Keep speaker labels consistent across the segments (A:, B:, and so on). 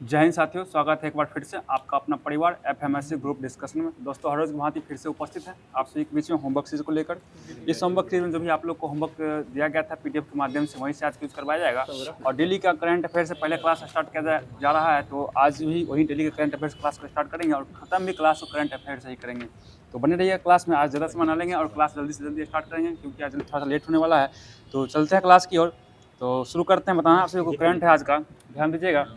A: जय हिंद साथियों, स्वागत है एक बार फिर से आपका अपना परिवार एफएमएससी ग्रुप डिस्कशन में। दोस्तों, हर रोज भांति फिर से उपस्थित है आप सभी के बीच में होमवर्क सीरीज को लेकर। इस होमवर्क सीरीज में जो भी आप लोग को होमवर्क दिया गया था पीडीएफ के माध्यम से, वहीं से आज यूज करवाया जाएगा। और डेली का करंट अफेयर से पहले क्लास स्टार्ट किया जा रहा है, तो आज भी वही डेली के करंट अफेयर्स क्लास को स्टार्ट करेंगे और खत्म भी क्लास को करंट अफेयर से ही करेंगे। तो बने रहिए क्लास में, आज ज़्यादा समय ना लेंगे और क्लास जल्दी से जल्दी स्टार्ट करेंगे क्योंकि आज थोड़ा सा लेट होने वाला है। तो चलते हैं क्लास की ओर। तो शुरू करते हैं। बताना आप सभी को करंट है आज का, ध्यान दीजिएगा।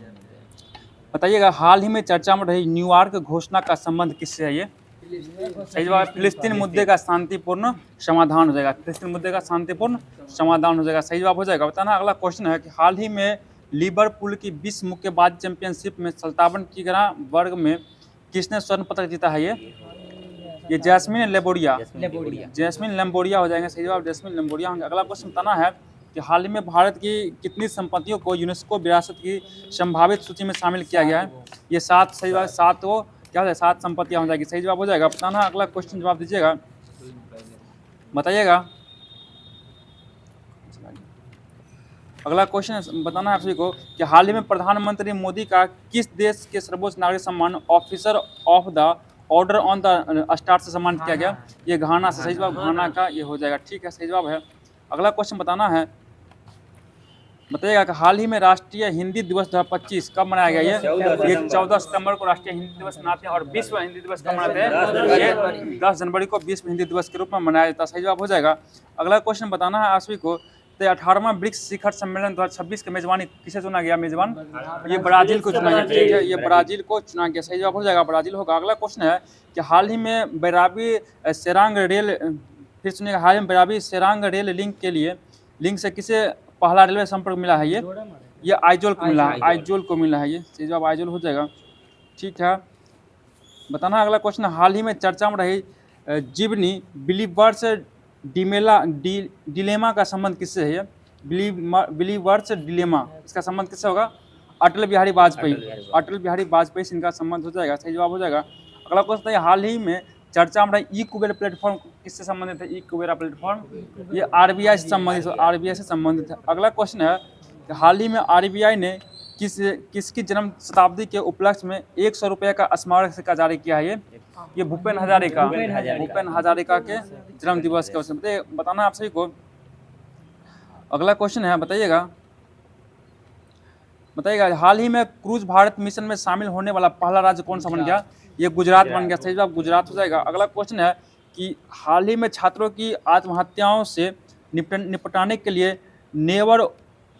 A: बताइएगा, हाल ही में चर्चा में रही न्यूयॉर्क घोषणा का संबंध किससे है? ये सही जवाब, फिलिस्तीन मुद्दे का शांतिपूर्ण समाधान हो जाएगा। फिलिस्तीन मुद्दे का शांतिपूर्ण समाधान हो जाएगा, सही जवाब हो जाएगा। बताना अगला क्वेश्चन है कि हाल ही में लिवरपूल की विश्व मुक्केबाजी चैंपियनशिप में 57 किलोग्राम वर्ग में किसने स्वर्ण पदक जीता है? ये जैस्मिन लेम्बोरिया हो जाएंगे, सही जवाब जैस्मिन लेम्बोरिया होंगे। अगला क्वेश्चन बताना है कि हाल ही में भारत की कितनी संपत्तियों को यूनेस्को विरासत की संभावित सूची में शामिल किया गया है? ये 7, सही जवाब 7 वो क्या हो जाएगा, 7 संपत्तियां हो जाएगी, सही जवाब हो जाएगा। बताना अगला क्वेश्चन जवाब दीजिएगा, बताइएगा। अगला क्वेश्चन बताना है आप सभी को कि हाल ही में प्रधानमंत्री मोदी का किस देश के सर्वोच्च नागरिक सम्मान officer of the order on the star से सम्मानित किया गया? ये घाना से, सही जवाब घाना का ये हो जाएगा, ठीक है, सही जवाब है। अगला क्वेश्चन बताना है, बताइएगा कि हाल ही में राष्ट्रीय हिंदी दिवस 2025 कब मनाया गया? ये 14 सितंबर को राष्ट्रीय हिंदी दिवस मनाते हैं। और विश्व हिंदी दिवस कब मनाते हैं? ये 10 जनवरी को विश्व हिंदी दिवस के रूप में मनाया जाता है, सही जवाब हो जाएगा। अगला क्वेश्चन बताना है आप सभी को, तो 18वां ब्रिक्स शिखर सम्मेलन 2026 की मेजबानी किसे चुना गया? मेजबान ये ब्राजील को चुना गया, ठीक है, ये ब्राजील को चुना गया, सही जवाब हो जाएगा, ब्राजील होगा। अगला क्वेश्चन है कि हाल ही में बैराबी सेरांग रेल, फिर सुनिएगा, हाल ही में बैराबी सेरांग रेल लिंक से किसे पहला रेलवे संपर्क मिला है? ये आइजोल को मिला है, आइजोल को मिला है, ये सही जवाब आइजोल हो जाएगा, ठीक है। बताना अगला क्वेश्चन, हाल ही में चर्चा में रही जिबनी बिलीवर्स डिलेमा का संबंध किससे है? बिलीवर्स डिलेमा, इसका संबंध किससे होगा? अटल बिहारी वाजपेयी से इनका संबंध हो जाएगा, सही जवाब हो जाएगा। अगला क्वेश्चन है, हाल ही में चर्चा में रही ई कुबेर प्लेटफॉर्म किससे संबंधित है? ई कुबेरा प्लेटफॉर्म ये आरबीआई से संबंधित है। अगला क्वेश्चन है कि हाल ही में आरबीआई ने किसकी जन्म शताब्दी के उपलक्ष्य में 100 रुपये का स्मारक सिक्का जारी किया है? ये भूपेन हजारिका के जन्म दिवस के अवसर पर बताना आप सभी को। अगला क्वेश्चन है, बताइएगा हाल ही में क्रूज भारत मिशन में शामिल होने वाला पहला राज्य कौन सा बन गया? ये गुजरात बन गया, सही जवाब गुजरात हो जाएगा। अगला क्वेश्चन है कि हाल ही में छात्रों की आत्महत्याओं से निपटाने के लिए नेवर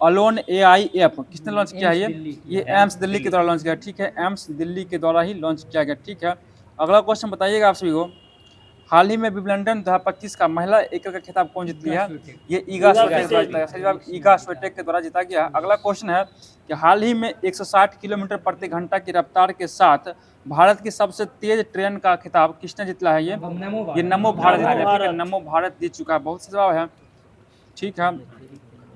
A: अलोन AI ऐप किसने लॉन्च किया है? ये एम्स दिल्ली के द्वारा लॉन्च किया, ठीक है, एम्स दिल्ली के द्वारा ही लॉन्च किया गया, ठीक है। अगला क्वेश्चन बताइएगा आप सभी को, हाल ही में विंबलडन 2025 का महिला एकल का खिताब कौन जीत लिया? ये ईगा स्विटेक द्वारा जीता गया, सही जवाब ईगा स्विटेक के द्वारा जीता गया। अगला क्वेश्चन है कि हाल ही में 160 किलोमीटर प्रति घंटा की रफ्तार के साथ भारत की सबसे तेज ट्रेन का खिताब किसने जीता है? ये नमो भारत जीता है, ठीक है, नमो भारत जीत चुका है, बहुत सही जवाब है, ठीक है।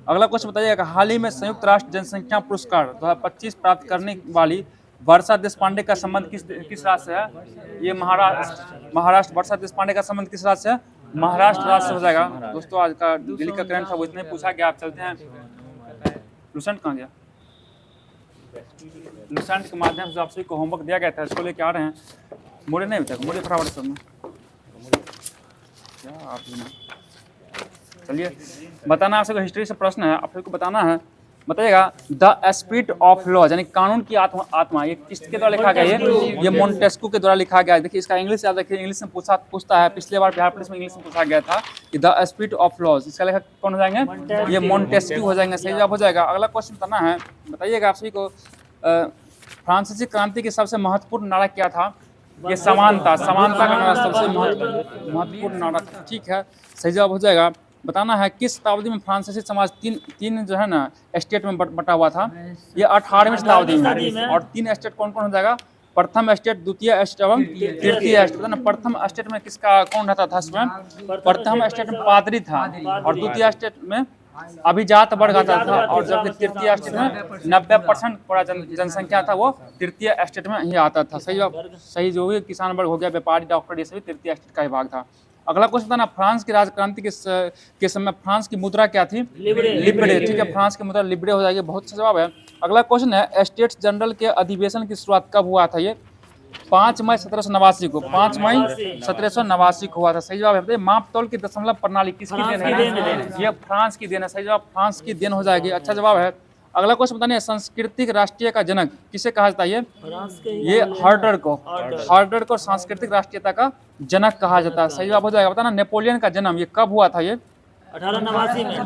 A: अगला क्वेश्चन बताइएगा, हाल ही में संयुक्त राष्ट्र जनसंख्या पुरस्कार 2025 प्राप्त करने वाली वर्षा देशपांडे का संबंध किस राज्य से है? ये महाराष्ट्र। वर्षा देशपांडे का संबंध किस राज्य से? महाराष्ट्र राज्य से हो जाएगा। दोस्तों, आज का दिल्ली का करंट था वो इतने पूछा गया। आप चलते हैं, लुसेंट कहाँ गया? लुसेंट के माध्यम से आप सभी को होमवर्क दिया गया था, इसको लेके आ रहे हैं। मोड़े नहीं होता, मोड़े फटाफट सब में क्या आप चलिए बताना। आप सबको हिस्ट्री से प्रश्न है, आप सबको बताना है, बताइएगा द स्पिरिट ऑफ लॉ यानी कानून की आत्मा ये किसके द्वारा लिखा गया? ये मोंटेस्क्यू के द्वारा लिखा गया है। देखिए इसका इंग्लिश याद रखिए, इंग्लिश में पूछता है, पिछले बार बिहार पुलिस में इंग्लिश में पूछा गया था कि द स्पिरिट ऑफ लॉज, इसका लेखक कौन हो जाएंगे? ये मोंटेस्क्यू हो जाएंगे, सही जवाब हो जाएगा। अगला क्वेश्चन बताना है, बताइएगा आप सभी को, फ्रांसीसी क्रांति की सबसे महत्वपूर्ण नारा क्या था? ये समानता का नारा सबसे महत्वपूर्ण नारा, ठीक है, सही जवाब हो जाएगा। बताना है किस शताब्दी में फ्रांसीसी समाज तीन जो है ना स्टेट में बटा हुआ था? ये 18वीं शताब्दी में। और 3 स्टेट कौन कौन हो जाएगा? प्रथम स्टेट, द्वितीय स्टेट एवं तृतीय स्टेट ना। प्रथम स्टेट में किसका कौन रहता था? इसमें प्रथम स्टेट में पादरी था और द्वितीय स्टेट में अभिजात वर्ग आता था, और जबकि तृतीय स्टेट में 90% पूरा जनसंख्या था वो तृतीय स्टेट में ही आता था, सही जो भी किसान वर्ग हो गया, व्यापारी, डॉक्टर, ये सभी तृतीय स्टेट का ही भाग था। अगला क्वेश्चन था ना, फ्रांस की राजक्रांति के समय फ्रांस की मुद्रा क्या थी? लिब्रे, ठीक है, फ्रांस की मुद्रा लिब्रे हो जाएगी, बहुत अच्छा जवाब है। अगला क्वेश्चन है स्टेट्स जनरल के अधिवेशन की शुरुआत कब हुआ था? ये 5 मई 1789 को, 5 मई 1789 को हुआ था। सही जवाब है। बताइए मापतौल की दशमलव प्रणाली किसकी देन है? ये फ्रांस की देन है। सही जवाब फ्रांस की देन हो जाएगी। अच्छा जवाब है। अगला क्वेश्चन बताने सांस्कृतिक राष्ट्रीय का जनक किसे कहा जाता है? ये हर्डर को सांस्कृतिक राष्ट्रीयता का जनक कहा जाता है। सही जवाब हो जाएगा। बताना नेपोलियन का जन्म ये कब हुआ था? ये
B: 1889 में
A: नहीं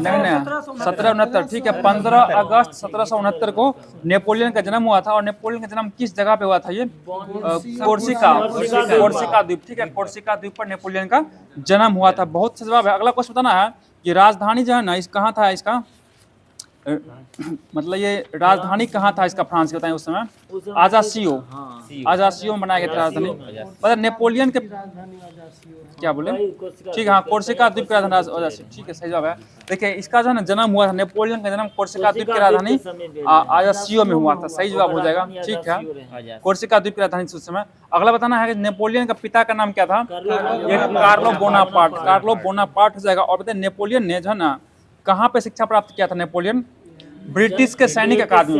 A: 1769। ठीक है, 15 अगस्त 1769 को नेपोलियन का जन्म हुआ था। और नेपोलियन का जन्म किस जगह पे हुआ था? ये कोर्सिका द्वीप। ठीक है, कोर्सिका द्वीप पर नेपोलियन का जन्म हुआ था। बहुत अच्छा जवाब है। अगला क्वेश्चन बताना है कि राजधानी जो है ना, इस कहाँ था इसका मतलब ये राजधानी कहाँ था इसका फ्रांस के? बताएं उस समय। आजासियो में बनाया गया था राजधानी। मतलब नेपोलियन के क्या बोले? ठीक है, हाँ कोर्सिका द्वीप की राजधानी आजासियो। ठीक है, सही जवाब है। देखिए इसका जो है ना जन्म हुआ था, नेपोलियन का जन्म कोर्सिका द्वीप की राजधानी आजासियो में हुआ था। सही जवाब हो जाएगा। ठीक है, कोर्सिका द्वीप की राजधानी उस समय। अगला बताना है कि नेपोलियन का पिता का नाम क्या था? ये कार्लो बोनापार्ट हो जाएगा। और बताइए नेपोलियन ने जो है ना कहाँ पे शिक्षा प्राप्त किया था? नेपोलियन ब्रिटिश के सैनिक अकादमी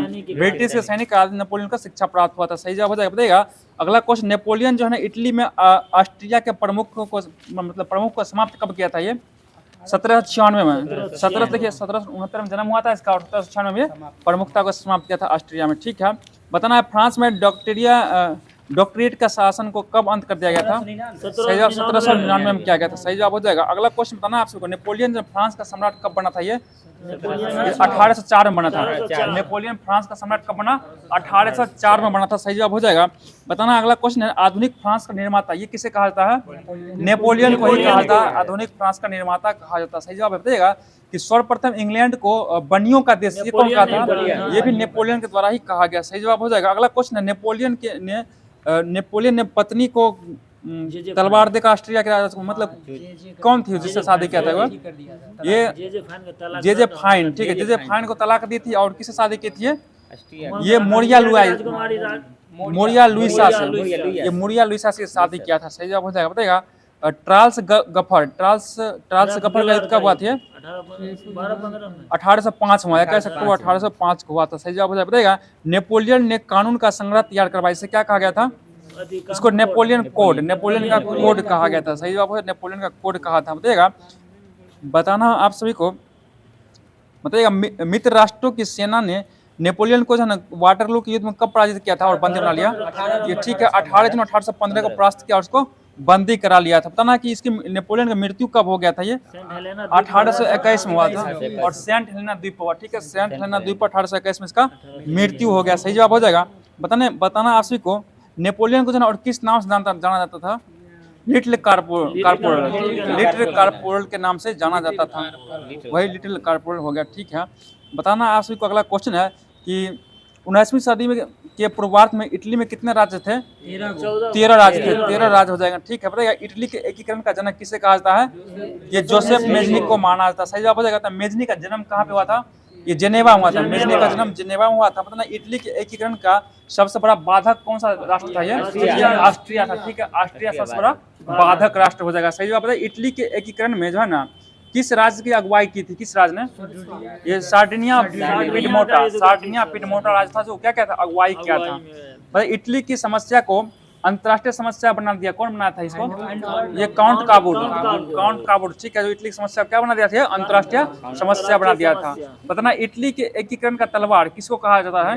A: नेपोलियन का शिक्षा प्राप्त हुआ था। सही जवाब हो जाएगा। बताइएगा अगला क्वेश्चन, नेपोलियन जो है ना इटली में ऑस्ट्रिया के प्रमुख को समाप्त कब किया था? ये 1796 में। 1769 में जन्म हुआ था इसका और 1796 में प्रमुखता को समाप्त किया था ऑस्ट्रिया में। ठीक है, बताना है फ्रांस में डॉक्टरेट का शासन को कब अंत कर दिया गया था? सही जवाब 1799 में किया गया था। सही जवाब हो जाएगा। अगला क्वेश्चन बताना है आपको, नेपोलियन जब फ्रांस का सम्राट कब बना था? ये 1804 में बना था। नेपोलियन फ्रांस का सम्राट कब बना? 1804 में बना था। सही जवाब हो जाएगा। बताना अगला क्वेश्चन है आधुनिक फ्रांस का निर्माता ये किसे कहा जाता है? नेपोलियन को ही कहा जाता है आधुनिक फ्रांस का निर्माता कहा जाता है। सही जवाब बताइएगा कि सर्वप्रथम इंग्लैंड को बनियों का देश ये कौन कहा था? ये भी नेपोलियन के द्वारा ही कहा गया। सही जवाब हो जाएगा। अगला क्वेश्चन है नेपोलियन ने पत्नी को तलवार देकर ऑस्ट्रिया के राजा को मतलब कौन थी जिससे शादी किया था? ये जे फाइन। ठीक है, जे फाइन को तलाक दी थी। और किससे शादी की थी? ये मोरिया लुइसा से शादी किया था। सही जवाब हो जाएगा। बताएगा ट्राल्स गफर का युद्ध कब हुआ था? 1805 में। 21 अक्टूबर 1805 को हुआ था। सही जवाब हो जाएगा। बताएगा नेपोलियन ने कानून का संग्रह तैयार करवाया, इसे क्या कहा गया था? इसको नेपोलियन का कोड कहा गया था। सही जवाब है नेपोलियन का कोड कहा था। बताइएगा बताना आप सभी को बताइएगा मित्र राष्ट्रों की सेना ने नेपोलियन को जो है ना वाटरलू के युद्ध में कब पराजित किया था और बंदी बना लिया? ये ठीक है 18 जून 1815 को परास्त किया और उसको बंदी करा लिया था। बताना कि इसकी नेपोलियन का मृत्यु कब हो गया था? ये 1821 में हुआ था और सेंट हेलेना द्वीप हुआ। ठीक है, सेंट हेलेना द्वीप पर 1821 में इसका मृत्यु हो गया। सही जवाब हो जाएगा। बताना आप सभी को नेपोलियन को जो है और किस नाम से जाना जाता था? लिटिल कारपोरल के नाम से जाना जाता था। वही लिटिल कारपोरल हो गया। ठीक है, बताना आप सभी को अगला क्वेश्चन है कि 19वीं सदी में के पूर्वार्ध में इटली में कितने राज्य थे? 13 राज्य थे। 13 राज्य हो जाएगा। ठीक है, बताइए इटली के एकीकरण का जनक किसे कहा जाता है? ये जोसेफ मेजनी को माना जाता है। सही जवाब हो जाएगा। मेजनी का जन्म कहाँ पे हुआ था? ये जेनेवा हुआ था। मेजनी का जन्म जेनेवा में हुआ था। पता ना इटली के एकीकरण का सबसे बड़ा बाधक कौन सा राष्ट्र था? ये ऑस्ट्रिया था। ठीक है, ऑस्ट्रिया सबसे बड़ा बाधक राष्ट्र हो जाएगा। सही जवाब बताइए इटली के एकीकरण में जो है ना किस राज्य की अगुवाई की थी? किस राज्य ने? ये सार्डिनिया पिडमोटा राज्य था जो क्या था? अगुवाई किया था। बताइए इटली की समस्या को अंतर्राष्ट्रीय समस्या बना दिया कौन बनाया था इसको? ये काउंट काबूड। ठीक है, जो इटली की समस्या क्या बना दिया था? अंतर्राष्ट्रीय समस्या बना दिया था। बताना इटली के एकीकरण का तलवार किसको कहा जाता है?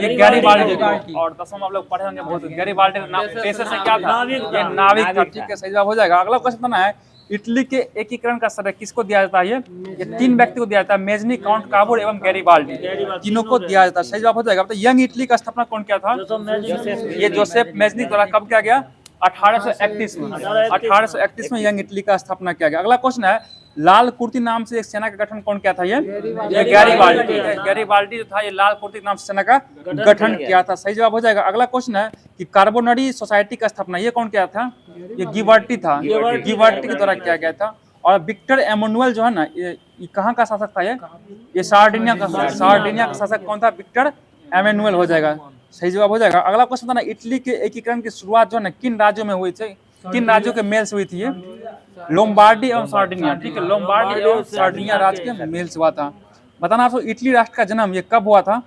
A: ये गैरीबाल्डी। और 10वां आप लोग पढ़े होंगे बहुत। गैरीबाल्डी पेशे से क्या था? ये नाविक था। ठीक है, सही जवाब हो जाएगा। अगला क्वेश्चन बताना है इटली के एकीकरण का श्रेय किसको दिया जाता है? ये 3 व्यक्ति को दिया जाता है, मेजनी, काउंट काबूड एवं गैरीबाल्डी। तीनों को दिया जाता है। सही जवाब हो जाएगा। यंग इटली का स्थापना कौन किया था? ये जोसेफ मेजनी द्वारा कब किया गया? 1831 में। 1831 में यंग इटली का स्थापना किया गया। अगला क्वेश्चन है लाल कुर्ती नाम से एक सेना का गठन कौन किया था? ये गैरीबाल्डी जो था ये लाल कुर्ती नाम से सेना का गठन किया था। सही जवाब हो जाएगा। अगला क्वेश्चन है कि कार्बोनरी सोसाइटी का स्थापना ये कौन किया था? ये गिबर्टी था। गिबर्टी के द्वारा किया गया था। और विक्टर एमनुअल जो है ना ये कहाँ का शासक था? ये सार्डिनिया का शासक कौन था? विक्टर एमनुअल हो जाएगा। सही जवाब हो जाएगा। अगला क्वेश्चन था ना इटली के एकीकरण की शुरुआत जो है ना किन राज्यों में हुई थी? किन राज्यों के मेल से हुई थी? लोम्बार्डी एवं सार्डिनिया। ठीक है, लोम्बार्डी एवं सार्डिनिया राज्य के मेल से हुआ था। बताना आपको इटली राष्ट्र का जन्म ये कब हुआ था?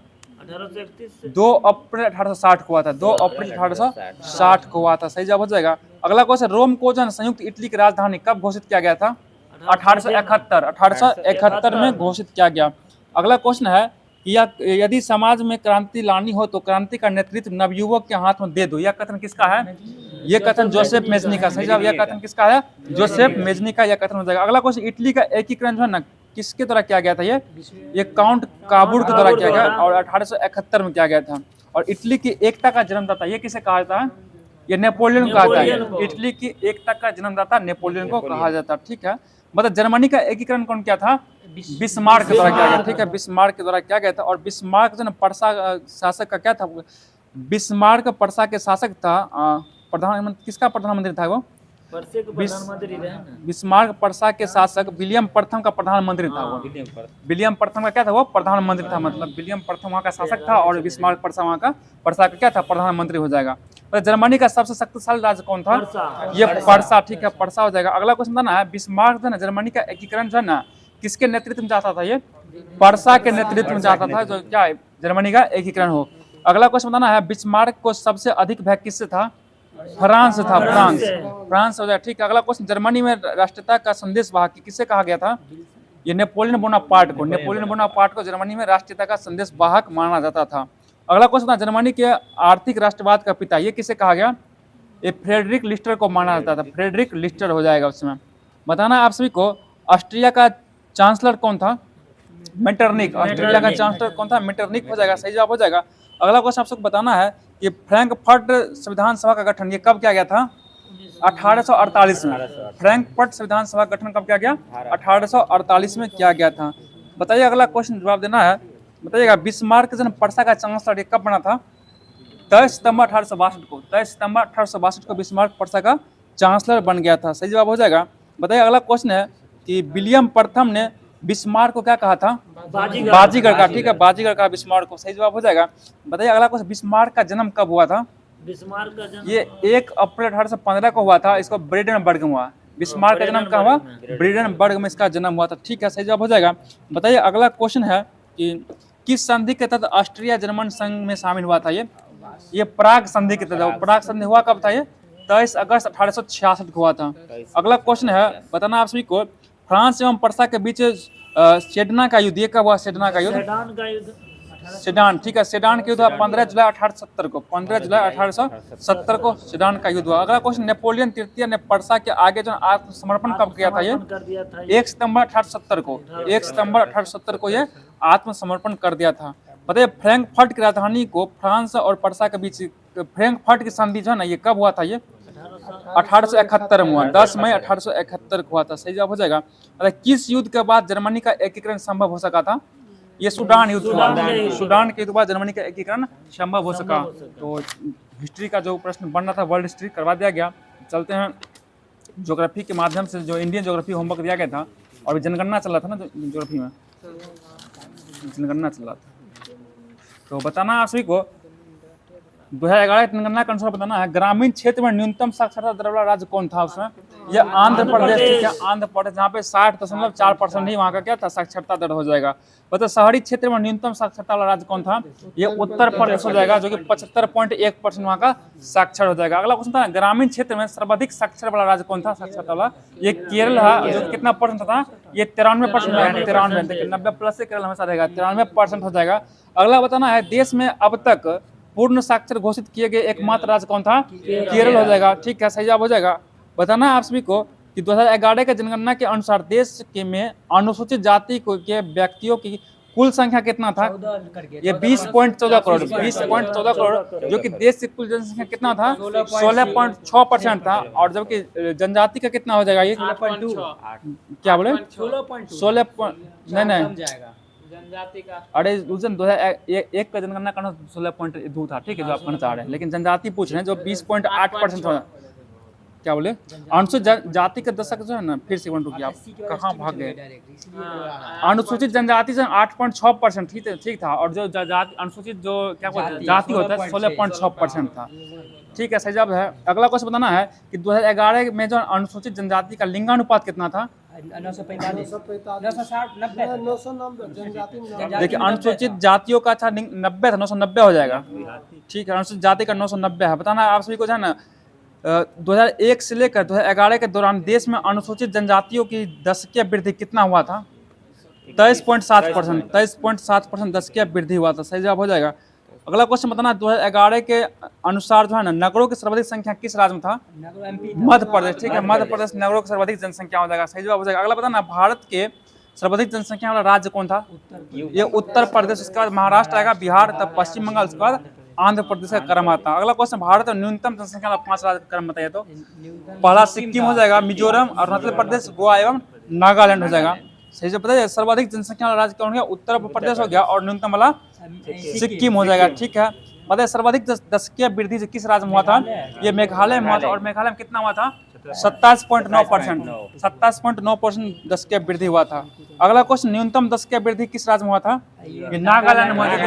B: 1831
A: 2 अप्रैल 1860 को हुआ था, 2 अप्रैल 1860 को हुआ था। सही जवाब हो जाएगा। अगला क्वेश्चन, रोम को जो है संयुक्त इटली की राजधानी कब घोषित किया गया था? 1871 में घोषित किया गया। अगला क्वेश्चन है कि यदि समाज में क्रांति लानी हो तो क्रांति का नेतृत्व नवयुवक के हाथ में दे दो। यह कथन किसका है? ये कथन जोसेफ मेजनी का। सही जवाब, यह कथन किसका है? जोसेफ मेजनी का यह कथन हो जाएगा। अगला क्वेश्चन, इटली का एकीकरण जो है ना किसके द्वारा किया गया था? ये काउंट काबूर के द्वारा किया गया और 1871 में किया गया था। और इटली की एकता का जन्मदाता ये किसे कहा जाता है? ये नेपोलियन कहा जाता है। इटली की एकता का जन्मदाता नेपोलियन को कहा जाता है। ठीक है, मतलब जर्मनी का एकीकरण कौन किया था? बिस्मार्क के द्वारा किया गया। ठीक है, बिस्मार्क के द्वारा किया गया था। और बिस्मार्क जो ना पर्सा शासक का क्या था? बिस्मार्क पर्सा के शासक था। प्रधानमंत्री किसका प्रधानमंत्री था वो?
B: पर्से के प्रधानमंत्री रहे ना।
A: बिस्मार्क पर्सा के शासक विलियम प्रथम का प्रधानमंत्री था वो। विलियम प्रथम का क्या था? वो प्रधानमंत्री था। मतलब विलियम प्रथम वहाँ का शासक था और बिस्मार्क पर्सा वहाँ का पर्सा का क्या था? प्रधानमंत्री हो जाएगा। तो जर्मनी का सबसे शक्तिशाली राज्य कौन था? ये पर्सा। ठीक है, पर्सा हो जाएगा। अगला क्वेश्चन बताना है, बिस्मार्क जो है ना जर्मनी का एकीकरण जो है ना किसके नेतृत्व में चाहता था? ये पर्सा के नेतृत्व में चाहता था जो क्या जर्मनी का एकीकरण हो। अगला क्वेश्चन बताना है, बिस्मार्क को सबसे अधिक भय किससे था? फ्रांस था। फ्रांस हो जाएगा। ठीक है, अगला क्वेश्चन, जर्मनी में राष्ट्रीयता का संदेश वाहक किसे कहा गया था? ये नेपोलियन बोनापार्ट को। नेपोलियन बोनापार्ट को जर्मनी में राष्ट्रीयता का संदेश वाहक माना जाता था। अगला क्वेश्चन था, जर्मनी के आर्थिक राष्ट्रवाद का पिता ये किसे कहा गया? ये फ्रेडरिक लिस्टर को माना जाता था। फ्रेडरिक लिस्टर हो जाएगा उसमें। बताना आप सभी को, ऑस्ट्रिया का चांसलर कौन था? मेटरनिक। ऑस्ट्रेलिया का चांसलर कौन था? मेटरनिक हो जाएगा। सही जवाब हो जाएगा। अगला क्वेश्चन आप सबको बताना है कि फ्रैंकफर्ट संविधान सभा का गठन ये कब किया गया था? 1848 में। फ्रैंकफर्ट संविधान सभा का गठन कब किया गया? 1848 में किया गया था। बताइए, अगला क्वेश्चन जवाब देना है। बताइएगा, बिस्मार्क जन पर्सा का चांसलर ये कब बना था? 23 सितंबर 1862 को। 23 सितंबर 1862 को बिस्मार्क पर्सा का चांसलर बन गया था। सही जवाब हो जाएगा। बताइए, अगला क्वेश्चन है कि विलियम प्रथम ने बिस्मार्क को क्या कहा था? बाजीगर का। ठीक है, बाजीगर का बिस्मार्क को। सही जवाब हो जाएगा। बताइए, अगला क्वेश्चन, बिस्मार्क का जन्म कब हुआ था?
B: बिस्मार्क का जन्म
A: ये 1 अप्रैल 1815 को हुआ था। इसको ब्रेडेनबर्ग में हुआ। बिस्मार्क का जन्म कहाँ हुआ? ब्रेडेनबर्ग में इसका जन्म हुआ था। ठीक है, सही जवाब हो जाएगा। बताइए, अगला क्वेश्चन है कि किस संधि के तहत ऑस्ट्रिया जर्मन संघ में शामिल हुआ था? ये प्राग संधि के तहत। प्राग संधि हुआ कब था? ये 23 अगस्त 1866 को हुआ था। अगला क्वेश्चन है, बताना आप सभी को, फ्रांस एवं पर्सा के बीच सेडना का युद्ध ये कब हुआ? सेडना का युद्ध। सेडान। ठीक है, सेडान का युद्ध हुआ 15 जुलाई 1870 को। 15 जुलाई 1870 को सेडान का युद्ध हुआ। अगला क्वेश्चन, नेपोलियन तृतीय ने पर्सा के आगे जो आत्मसमर्पण कब किया था? ये 1 सितंबर 1870 को। 1 सितंबर 1870 को ये आत्मसमर्पण कर दिया था। बताइए, फ्रैंकफर्ट की राजधानी को फ्रांस और पर्सा के बीच फ्रैंकफर्ट की संधि जो है ना ये कब हुआ था? ये 1871 में हुआ। 10 मई 1871 को हुआ था। सही जवाब हो जाएगा। किस युद्ध के बाद जर्मनी का एकीकरण संभव हो सका था? ये सूडान युद्ध हुआ। सूडान के युद्ध बाद जर्मनी का एकीकरण संभव हो सका। तो हिस्ट्री का जो प्रश्न बन रहा था वर्ल्ड हिस्ट्री करवा दिया गया। चलते हैं ज्योग्राफी के माध्यम से, जो इंडियन ज्योग्राफी होमवर्क दिया गया था और जनगणना चल रहा था ना ज्योग्राफी में, जनगणना चल रहा था। तो बताना आप सभी को, 2011 जनगणना के अनुसार बताना है, ग्रामीण क्षेत्र में न्यूनतम साक्षरता दर वाला राज्य कौन था उसमें? यह आंध्र प्रदेश। ठीक है, आंध्र प्रदेश, जहाँ पे 60.4% ही वहाँ का क्या था? साक्षरता दर हो जाएगा। मतलब शहरी क्षेत्र में न्यूनतम साक्षरता वाला राज्य कौन था? ये उत्तर प्रदेश हो जाएगा, जो कि 75.1% वहाँ का साक्षर हो जाएगा। अगला क्वेश्चन था, ग्रामीण क्षेत्र में सर्वाधिक साक्षर वाला राज्य कौन था? साक्षरता वाला ये केरल है, जो कितना परसेंट था? ये 93%। 93, 90+ से केरल हमेशा रहेगा। 93% हो जाएगा। अगला बताना है, देश में अब तक पूर्ण साक्षर घोषित किए गए एकमात्र राज्य कौन था? केरल हो जाएगा। ठीक है, सही जवाब हो जाएगा। बताना आप सभी को कि 2011 के जनगणना के अनुसार देश के में अनुसूचित जाति के व्यक्तियों की कुल संख्या कितना था? ये 20.14 करोड़। 20.14 करोड़, जो कि देश की कुल जनसंख्या कितना था? 16.6% था। और जबकि जनजाति का कितना हो जाएगा? ये क्या बोले? 16 नहीं जनजाति का, अरे उस दिन 2001 का जनगणना का 16.2 था। ठीक है, जो आप कहना चाह रहे हैं, लेकिन जनजाति पूछ रहे हैं जो 20.8% था। क्या बोले? अनुसूचित जाति का दशक जो है ना, फिर से रुकिए, आप कहाँ भाग गए? अनुसूचित जनजाति से 8.6% ठीक था। और जो अनुसूचित जो क्या जाति होता है 16.6% था। ठीक है, सही जवाब है। अगला क्वेश्चन बताना है कि 2011 में जो अनुसूचित जनजाति का लिंगानुपात कितना था?
C: 945 960 90
A: देखिए अनुसूचित जातियों का था 90 था, 990 हो जाएगा। ठीक है, अनुसूचित जाति का 990 है। बताना आप सभी को जो है ना 2001 से लेकर 2011 के दौरान देश में अनुसूचित जनजातियों की दशकीय वृद्धि कितना हुआ था? 23.7%। 23.7% दशकीय वृद्धि हुआ था। सही जवाब हो जाएगा। अगला क्वेश्चन बताना 2011 के अनुसार जो है ना नगरों की सर्वाधिक संख्या किस राज्य में था? मध्य प्रदेश। ठीक है, मध्य प्रदेश नगरों की सर्वाधिक जनसंख्या हो जाएगा। सही जवाब हो जाएगा। अगला बताना भारत के सर्वाधिक जनसंख्या वाला राज्य कौन था? ये उत्तर प्रदेश, उसके बाद महाराष्ट्र आएगा, बिहार, तब पश्चिम बंगाल, उसके बाद आंध्र प्रदेश का क्रम आता है। अगला क्वेश्चन भारत में न्यूनतम जनसंख्या वाला 5 राज्य का क्रम बताइए तो। पहला सिक्किम हो जाएगा, मिजोरम, अरुणाचल प्रदेश, गोवा एवं नागालैंड हो जाएगा। सही से बताइए सर्वाधिक जनसंख्या वाला राज्य कौन गया? उत्तर प्रदेश हो गया और न्यूनतम वाला सिक्किम हो जाएगा। ठीक है, बताइए सर्वाधिक दशकीय वृद्धि किस राज्य में हुआ था? ये मेघालय में हुआ था और मेघालय में कितना हुआ था? 27.9%। 27.9% दशकीय वृद्धि हुआ था। अगला क्वेश्चन न्यूनतम दशकीय वृद्धि किस राज्य में हुआ था? ये नागालैंड में हुआ था,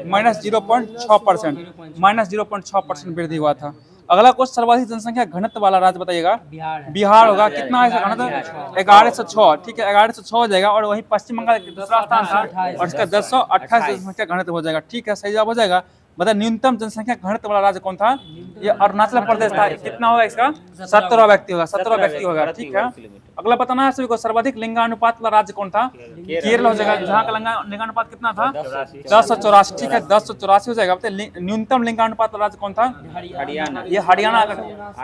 A: -0.6%। -0.6% वृद्धि हुआ था। अगला क्वेश्चन सर्वाधिक जनसंख्या घनत्व वाला राज्य बताइएगा। बिहार होगा। कितना है घनत्व? 1106। ठीक है, 1106 हो जाएगा। और वही पश्चिम बंगाल दूसरा स्थान था और इसका 1028 जनसंख्या घनत्व हो जाएगा। ठीक है, सही जवाब हो जाएगा। मतलब न्यूनतम जनसंख्या घनत्व वाला राज्य कौन था? ये अरुणाचल प्रदेश था। कितना होगा इसका? 17 व्यक्ति होगा। 17 व्यक्ति होगा। ठीक है, अगला बताना है सभी को सर्वाधिक लिंगानुपात वाला राज्य कौन था? केरल हो जाएगा, जहाँ का लिंगानुपात कितना था? 1084। ठीक है, 1084 हो जाएगा। न्यूनतम लिंगानुपात वाला राज्य कौन था? ये हरियाणा का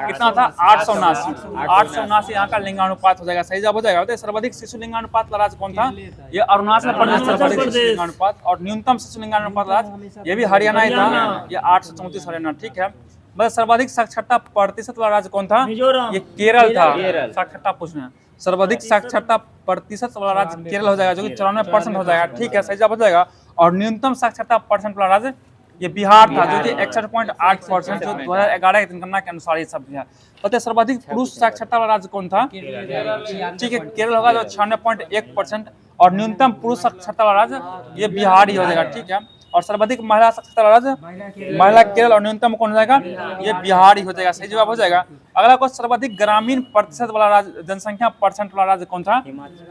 A: कितना था? 879। 879 यहाँ का लिंगानुपात हो जाएगा। सही जवाब हो जाएगा। सर्वाधिक शिशु लिंगानुपात वाला राज्य कौन था? ये अरुणाचल प्रदेश सर्वाधिक शिशु लिंगानुपात। और न्यूनतम शिशु लिंगानुपात राज्य ये भी हरियाणा ही था, ये 834 हरियाणा। ठीक है, बस सर्वाधिक साक्षरता प्रतिशत वाला राज्य कौन था? ये केरल था। साक्षरता पूछना है, सर्वाधिक साक्षरता प्रतिशत वाला राज्य केरल हो जाएगा, जो कि 94% हो जाएगा। ठीक है, सही जवाब हो जाएगा। और न्यूनतम साक्षरता परसेंट वाला राज्य ये बिहार था, जो कि 61.8%, जो 2011 की जनगणना के अनुसार ये सब है। पता है सर्वाधिक पुरुष साक्षरता वाला राज्य कौन था? ठीक है, केरल होगा, जो 96.1%। और न्यूनतम पुरुष साक्षरता वाला राज्य ये बिहार ही हो जाएगा। ठीक है, और सर्वाधिक महिला साक्षरता वाला राज्य महिला केरल और न्यूनतम कौन हो जाएगा? ये बिहार ही हो जाएगा। सही जवाब हो जाएगा। अगला क्वेश्चन सर्वाधिक ग्रामीण प्रतिशत वाला राज्य जनसंख्या परसेंट वाला राज्य कौन था?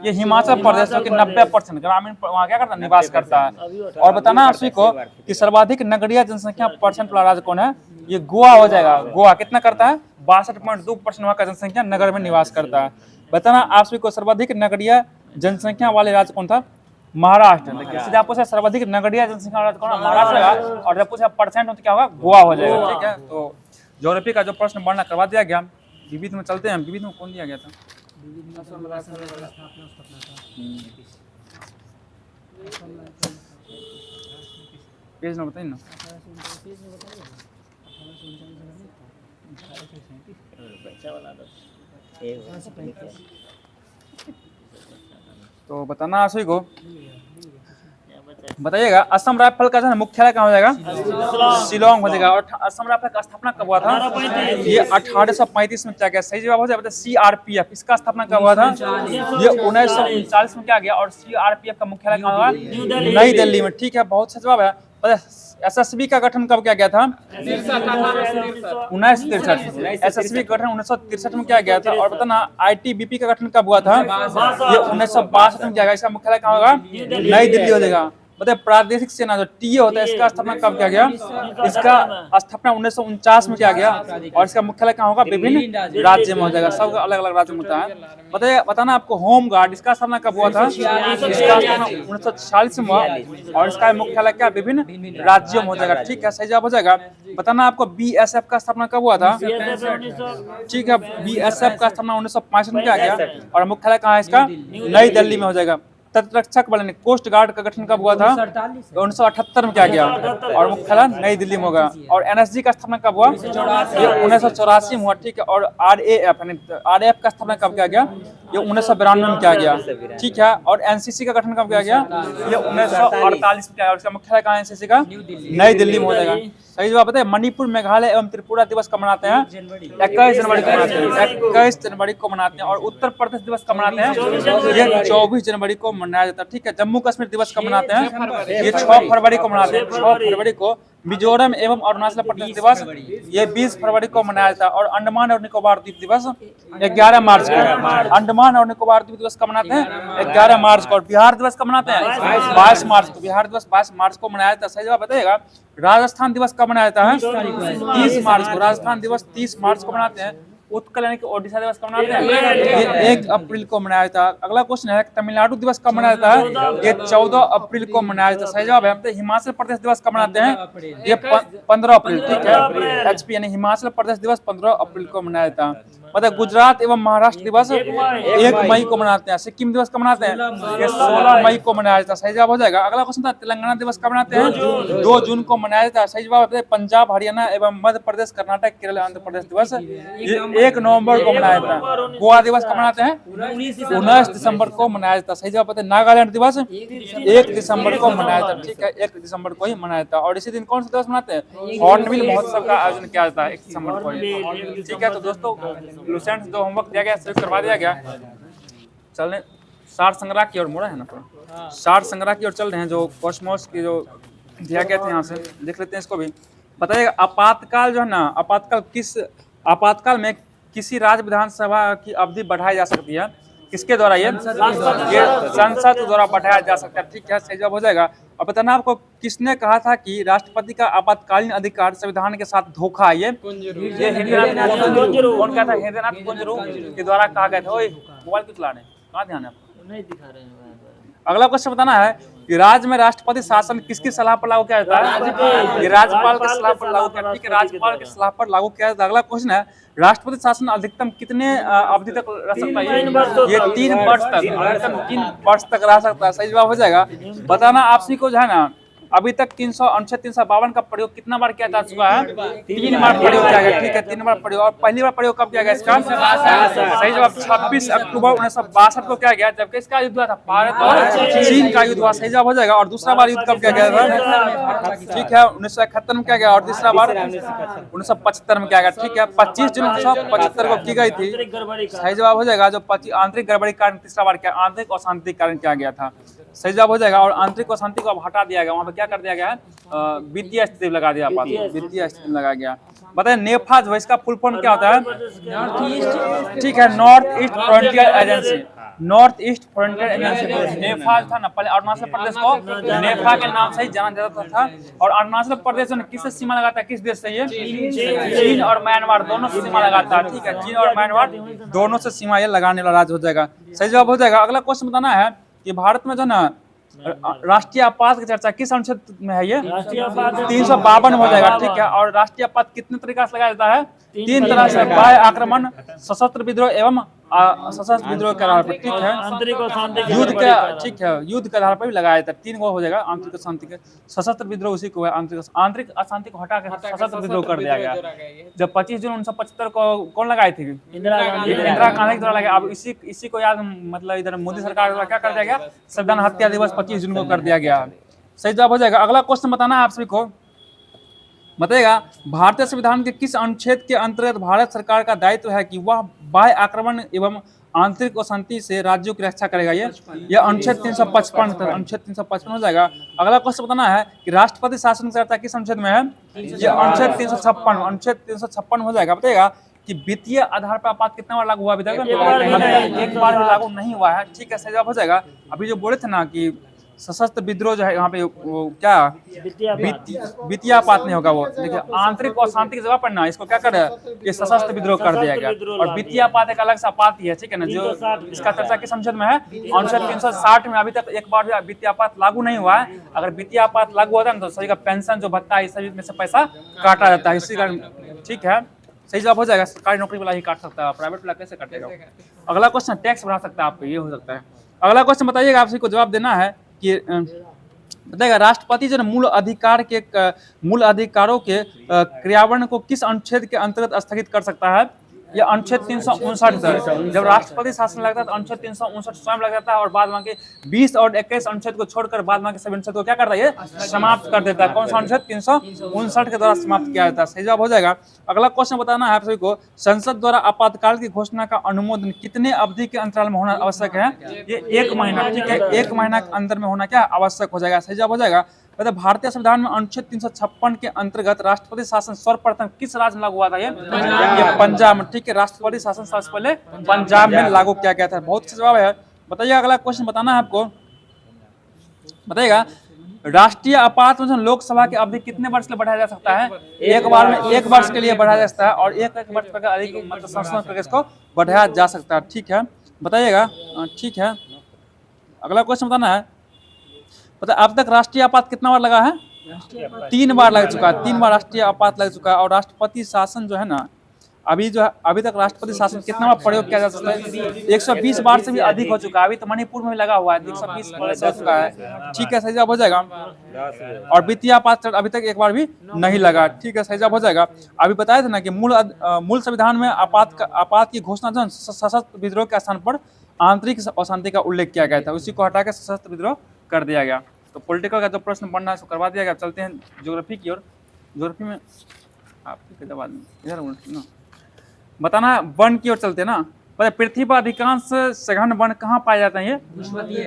A: ये हिमाचल प्रदेश, जो कि 90% ग्रामीण वहाँ क्या करता है? निवास करता है। और बताना आप सभी को कि सर्वाधिक नगरीय जनसंख्या परसेंट वाला राज्य कौन है? ये गोवा हो जाएगा। गोवा कितना करता है? 62.2% वहाँ का जनसंख्या नगर में निवास करता है। बताना आप सभी को सर्वाधिक नगरीय जनसंख्या वाले राज्य कौन था? महाराष्ट्र। देखिए सीधा पूछा सर्वाधिक नगरीय जनसंख्या वाला कौन? महाराष्ट्र होगा। और जब पूछा परसेंट हो तो क्या होगा? गोवा हो जाएगा। ठीक है, तो ज्योग्राफी का जो प्रश्न बनना करवा दिया गया। विविध में चलते हैं। विविध में कौन दिया गया था? पेज नंबर बताइए ना। तो बताना आप सभी को बताइएगा असम राइफल का जो है मुख्यालय कहाँ हो जाएगा? शिलोंग हो जाएगा। और असम राइफल का स्थापना कब हुआ था? ये 1835 में किया गया। सही जवाब हो जाएगा। CRPF इसका स्थापना कब हुआ था? ये 1939 में किया गया। और CRPF का मुख्यालय कहाँ हुआ? नई दिल्ली में। ठीक है, बहुत अच्छा जवाब है। SSB का गठन कब किया गया था? 1963। SSB का गठन 1963 में किया गया था। और बताना ITBP का गठन कब हुआ था? ये 1962 में किया गया। इसका मुख्यालय कहाँ होगा? नई दिल्ली हो जाएगा। बताए प्रादेशिक सेना जो टीए होता है, इसका स्थापना कब किया गया? इसका स्थापना 1949 में किया गया। और इसका मुख्यालय कहाँ होगा? विभिन्न राज्य में हो जाएगा। सब अलग अलग राज्य में होता है। बताइए बताना आपको होम गार्ड इसका स्थापना कब हुआ था? इसका स्थापना 1946 में हुआ। और इसका मुख्यालय क्या? विभिन्न राज्यों में हो जाएगा। ठीक है, सही जवाब हो जाएगा। बताना आपको BSF का स्थापना कब हुआ था? ठीक है, BSF का स्थापना 1965 में किया गया। और मुख्यालय कहाँ है इसका? नई दिल्ली में हो जाएगा। तटरक्षक बल कोस्ट गार्ड का गठन कब हुआ था? 1978 में किया गया। और मुख्यालय नई दिल्ली में होगा। और NSG का स्थापना कब हुआ? ये 1984 में हुआ। ठीक है, और RAF का स्थापना कब किया गया? ये 1992 में किया गया। ठीक है, और NCC का गठन कब किया गया? ये 1948 में किया गया। और इसका मुख्यालय कहाँ है NCC का? नई दिल्ली में हो जाएगा। सही जवाब बताए। मणिपुर मेघालय एवं त्रिपुरा दिवस कब मनाते हैं? 21 जनवरी को मनाते हैं। 21 जनवरी को मनाते हैं। और उत्तर प्रदेश दिवस कब मनाते हैं? ये 24 जनवरी को मनाया जाता है। ठीक है, जम्मू कश्मीर दिवस कब मनाते हैं? ये 6 फरवरी को मनाते हैं। 6 फरवरी को मिजोरम एवं अरुणाचल प्रदेश दिवस ये 20 फरवरी को मनाया जाता है। और अंडमान और निकोबार द्वीप दिवस 11 मार्च को। अंडमान और निकोबार द्वीप दिवस कब मनाते हैं? 11 मार्च को। और बिहार दिवस कब मनाते हैं? 22 मार्च को। बिहार दिवस 22 मार्च को मनाया जाता है। सही जवाब बताइएगा। राजस्थान दिवस कब मनाया जाता है? 30 मार्च को। राजस्थान दिवस 30 मार्च को मनाते हैं। उत्कल यानी कि ओडिशा दिवस कब मनाते हैं? ये 1 अप्रैल को मनाया जाता है। अगला क्वेश्चन है तमिलनाडु दिवस कब मनाया जाता है? ये 14 अप्रैल को मनाया जाता है। सही जवाब है। हिमाचल प्रदेश दिवस कब मनाते हैं? ये 15 अप्रैल। ठीक है। एचपी यानी हिमाचल प्रदेश दिवस 15 अप्रैल को मनाया जाता है। मतलब गुजरात एवं महाराष्ट्र दिवस 1 मई को मनाते हैं। सिक्किम दिवस कब मनाते हैं? ये 16 मई को मनाया जाता है। सही जवाब हो जाएगा। अगला क्वेश्चन था तेलंगाना दिवस कब मनाते हैं? 2 जून को मनाया जाता है। सही जवाब है। पंजाब, हरियाणा एवं मध्य प्रदेश, कर्नाटक, केरल, आंध्र प्रदेश दिवस ये 1 नवंबर को मनाया जाता है। गोवा दिवस कब मनाते हैं? 19 दिसंबर को मनाया जाता है। सही जवाब है। नागालैंड दिवस 1 दिसंबर को मनाया जाता है। ठीक है। 1 दिसंबर को ही मनाया जाता है। और इसी दिन कौन सा दिवस मनाते हैं? हॉर्नबिल महोत्सव का आयोजन किया जाता है 1 दिसंबर को ही। ठीक है। तो दोस्तों लुसेंट जो होमवर्क दिया गया सही करवा दिया गया। चलने सार संग्रह की ओर मुड़ा है ना पूरा। सार संग्रह की ओर चल रहे हैं। जो कॉस्मोस की जो दिया गया था यहाँ से देख लेते हैं इसको भी। बताइएगा आपातकाल जो है ना, आपातकाल में किसी राज्य विधानसभा की अवधि बढ़ाई जा सकती है। किसके द्वारा? ये संसद द्वारा बढ़ाया जा सकता है। ठीक है। सही जवाब हो जाएगा। और बताना आपको किसने कहा था कि राष्ट्रपति का आपातकालीन अधिकार संविधान के साथ धोखा है? ये हृदयनाथ कुंजरू। कौन कहता है? हृदयनाथ कुंजरू के द्वारा कहा गया था। ओए मोबाइल क्यों चला रहे हैं? कहाँ ध्यान है आपको?
B: नहीं दिखा रहे हैं।
A: अगला क्वेश्चन बताना है कि राज्य में राष्ट्रपति शासन किसकी सलाह पर लागू किया जाता है? ये राज्यपाल की सलाह पर लागू किया। ठीक है। राज्यपाल की सलाह पर लागू किया जाता है। अगला क्वेश्चन है राष्ट्रपति शासन अधिकतम कितने अवधि तक रह सकता है? ये 3 वर्ष तक। अधिकतम 3 वर्ष तक रह सकता है। सही जवाब हो जाएगा। बताना आपसी को जो है ना अभी तक 352 का प्रयोग कितना बार किया जा चुका है? 3 बार प्रयोग किया गया। ठीक है। 3 बार प्रयोग। और पहली बार प्रयोग कब किया गया इसका? सही जवाब 26 अक्टूबर 1962 को किया गया। जबकि इसका युद्ध हुआ था भारत और चीन का युद्ध हुआ। सही जवाब हो जाएगा। और दूसरा बार युद्ध कब किया गया था? ठीक है। 1971 में किया गया। और तीसरा बार 1975 में किया गया। ठीक है। 25 जून 1975 को की गई थी। सही जवाब हो जाएगा। जो आंतरिक गड़बड़ी के कारण तीसरा बार किया, आंतरिक अशांति के कारण किया गया था। सही जवाब हो जाएगा। और आंतरिक अशांति को अब हटा दिया गया। वहाँ पे क्या कर दिया गया है? वित्तीय स्थिति लगा दिया। वित्तीय स्थिति लगा गया। बताइए नेफा जो है इसका फुल फॉर्म क्या होता है? ठीक है। North east frontier agency. North east frontier agency. NEFA था ना पहले अरुणाचल प्रदेश को नेफा के नाम से ही जाना जाता था। और अरुणाचल प्रदेश ने किससे सीमा लगाता है? किस देश से? ये चीन और म्यांमार दोनों से सीमा लगाता है। ठीक है। चीन और म्यांमार दोनों से सीमा ये लगाने वाला राज्य हो जाएगा। सही जवाब हो जाएगा। अगला क्वेश्चन बताना है कि भारत में जो ना राष्ट्रीय आपात की चर्चा किस अनुच्छेद में है? ये 352 हो जाएगा। ठीक है। और राष्ट्रीय आपात कितने तरीका से लगाया जाता है? 3 तरह से। बाह्य आक्रमण, सशस्त्र विद्रोह एवं सशस्त्र विद्रोह के आधार पर। ठीक है।
B: आंतरिक और शांति
A: युद्ध के ठीक है युद्ध के आधार पर भी लगाया जाता है। 3 गो हो जाएगा। आंतरिक अशांति के, सशस्त्र विद्रोह उसी को है। आंतरिक अशांति को हटा के सशस्त्र विद्रोह कर दिया गया। जब 25 जून 1975 को कौन लगाई थी?
B: इंदिरा गांधी
A: के द्वारा लगाया। अब इसी को याद मतलब इधर मोदी सरकार द्वारा क्या कर दिया गया? संविधान हत्या दिवस 25 जून को कर दिया गया। सही जवाब हो जाएगा। अगला क्वेश्चन बताना है आप सभी को। बताइएगा भारतीय संविधान के किस अनुच्छेद के अंतर्गत भारत सरकार का दायित्व है कि वह बाह्य आक्रमण एवं आंतरिक अशांति से राज्यों की रक्षा करेगा? ये अनुच्छेद 355 था। अनुच्छेद 355 हो जाएगा। अगला क्वेश्चन बताना है कि राष्ट्रपति शासन की चर्चा किस अनुच्छेद में है? ये अनुच्छेद 356। अनुच्छेद 356 हो जाएगा। बताइएगा कि वित्तीय आधार पर आपात कितना बार लागू हुआ? अभी तक 1 बार भी लागू नहीं हुआ है। ठीक है। सही जवाब हो जाएगा। अभी जो बोले थे ना कि सशस्त्र विद्रोह जो है यहाँ पे वो क्या वित्तीय आपात नहीं होगा। वो देखिए आंतरिक और शांति की जगह पर ना इसको क्या कर ये सशस्त्र विद्रोह कर दिया गया। और वित्तीय आपात एक अलग सा आपात ही है। ठीक है ना। जो इसका चर्चा किस अनुच्छेद में है? अनुच्छेद 360 में। अभी तक 1 बार भी वित्तीय आपात लागू नहीं हुआ है। अगर वित्तीय आपात लागू होता है ना तो सभी का पेंशन जो भत्ता है सभी में से पैसा काटा जाता है इसी कारण। ठीक है। सही जवाब हो जाएगा। सरकारी नौकरी वाला ही काट सकता है, प्राइवेट वाला कैसे काटेगा? अगला क्वेश्चन टैक्स बढ़ा सकता है आप पे, ये हो सकता है। अगला क्वेश्चन बताइएगा। आप सभी को जवाब देना है कि बताइएगा राष्ट्रपति जो मूल अधिकारों के क्रियान्वयन को किस अनुच्छेद के अंतर्गत स्थगित कर सकता है? ये अनुच्छेद 359। जब राष्ट्रपति शासन लगता है तो अनुच्छेद 359 स्वयं लग जाता है और बाद बाकी 20 और 21 अनुच्छेद को छोड़कर बाद बाकी सभी अनुच्छेद को क्या करता है? ये समाप्त कर देता है। कौन सा अनुच्छेद? 359 के द्वारा समाप्त किया जाता है। सही जवाब हो जाएगा। अगला क्वेश्चन बताना है आप सभी को। संसद द्वारा आपातकाल की घोषणा का अनुमोदन कितने अवधि के अंतराल में होना आवश्यक है? ये 1 महीना। ठीक है। 1 महीना के अंदर में होना क्या आवश्यक हो जाएगा। सही जवाब हो जाएगा। मतलब भारतीय संविधान में अनुच्छेद 356 के अंतर्गत राष्ट्रपति शासन सर्वप्रथम किस राज्य में लागू हुआ था? ये पंजाब में, ठीक है। राष्ट्रपति शासन सबसे पहले पंजाब में लागू किया गया था। बहुत अच्छा जवाब है। बताइए, अगला क्वेश्चन बताना है आपको। बताइएगा, राष्ट्रीय आपात मोचन लोकसभा की अवधि कितने वर्ष के लिए बढ़ाया जा सकता है? एक बार में 1 वर्ष के लिए बढ़ाया जा सकता है और 1 वर्ष पर अधिक मतलब संशोधन करके इसको बढ़ाया जा सकता है, ठीक है। बताइएगा, ठीक है। अगला क्वेश्चन बताना है। पता अब तक राष्ट्रीय आपात कितना बार लगा है? 3 बार लग चुका है। 3 बार राष्ट्रीय आपात लग चुका है। और राष्ट्रपति शासन जो है ना, अभी तक राष्ट्रपति शासन कितना बार प्रयोग किया जा सकता है? 120 बार से भी अधिक हो चुका है। अभी तो मणिपुर में भी लगा हुआ है, 120 बार से हो चुका है, ठीक है। सही जवाब हो जाएगा। और वित्तीय आपात अभी तक 1 बार भी नहीं लगा, ठीक है। सही जवाब हो जाएगा। अभी बताया था ना कि मूल संविधान में आपात की घोषणा जो सशस्त्र विद्रोह के स्थान पर आंतरिक अशांति का उल्लेख किया गया था, उसी को हटा के सशस्त्र विद्रोह कर दिया गया। तो पॉलिटिकल का जो प्रश्न बनना है उसको करवा दिया गया। चलते हैं ज्योग्राफी की ओर। ज्योग्राफी में आपके बाद इधर बताना है, वन की ओर चलते हैं ना। पृथ्वी पर अधिकांश सघन वन कहाँ पाए जाते हैं?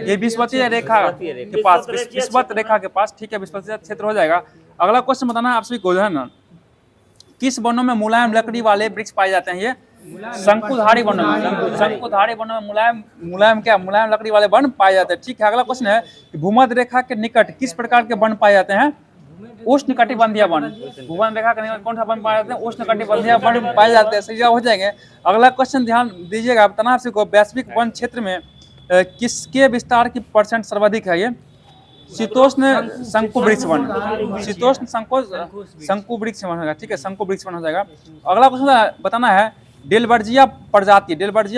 A: ये विषुवतीय रेखा के पास, विषुवत रेखा के पास, ठीक है। विषुवतीय क्षेत्र हो जाएगा। अगला क्वेश्चन बताना है आप सभी को, जो है ना, किस वनों में मुलायम लकड़ी वाले वृक्ष पाए जाते हैं? ये शंकुधारी वनों में, शंकुधारी वनों में मुलायम लकड़ी वाले वन पाए जाते हैं, ठीक है। अगला क्वेश्चन है, भूमध्य रेखा के निकट किस प्रकार के वन पाए जाते हैं? उष्णकटिबंधीय वन। भूमध्य रेखा के निकट कौन सा वन पाए जाते हैं? उष्णकटिबंधीय वन पाए जाते हैं। सही जवाब हो जाएंगे। अगला क्वेश्चन ध्यान दीजिएगा, बताना आपसे को, वैश्विक वन क्षेत्र में किसके विस्तार की % सर्वाधिक है? ये शीतोष्ण शंकु वृक्ष वन, शीतोष्ण शंकु वृक्ष वन होगा, ठीक है। शंकु वृक्ष वन हो जाएगा। अगला क्वेश्चन बताना है, डेलवर्जिया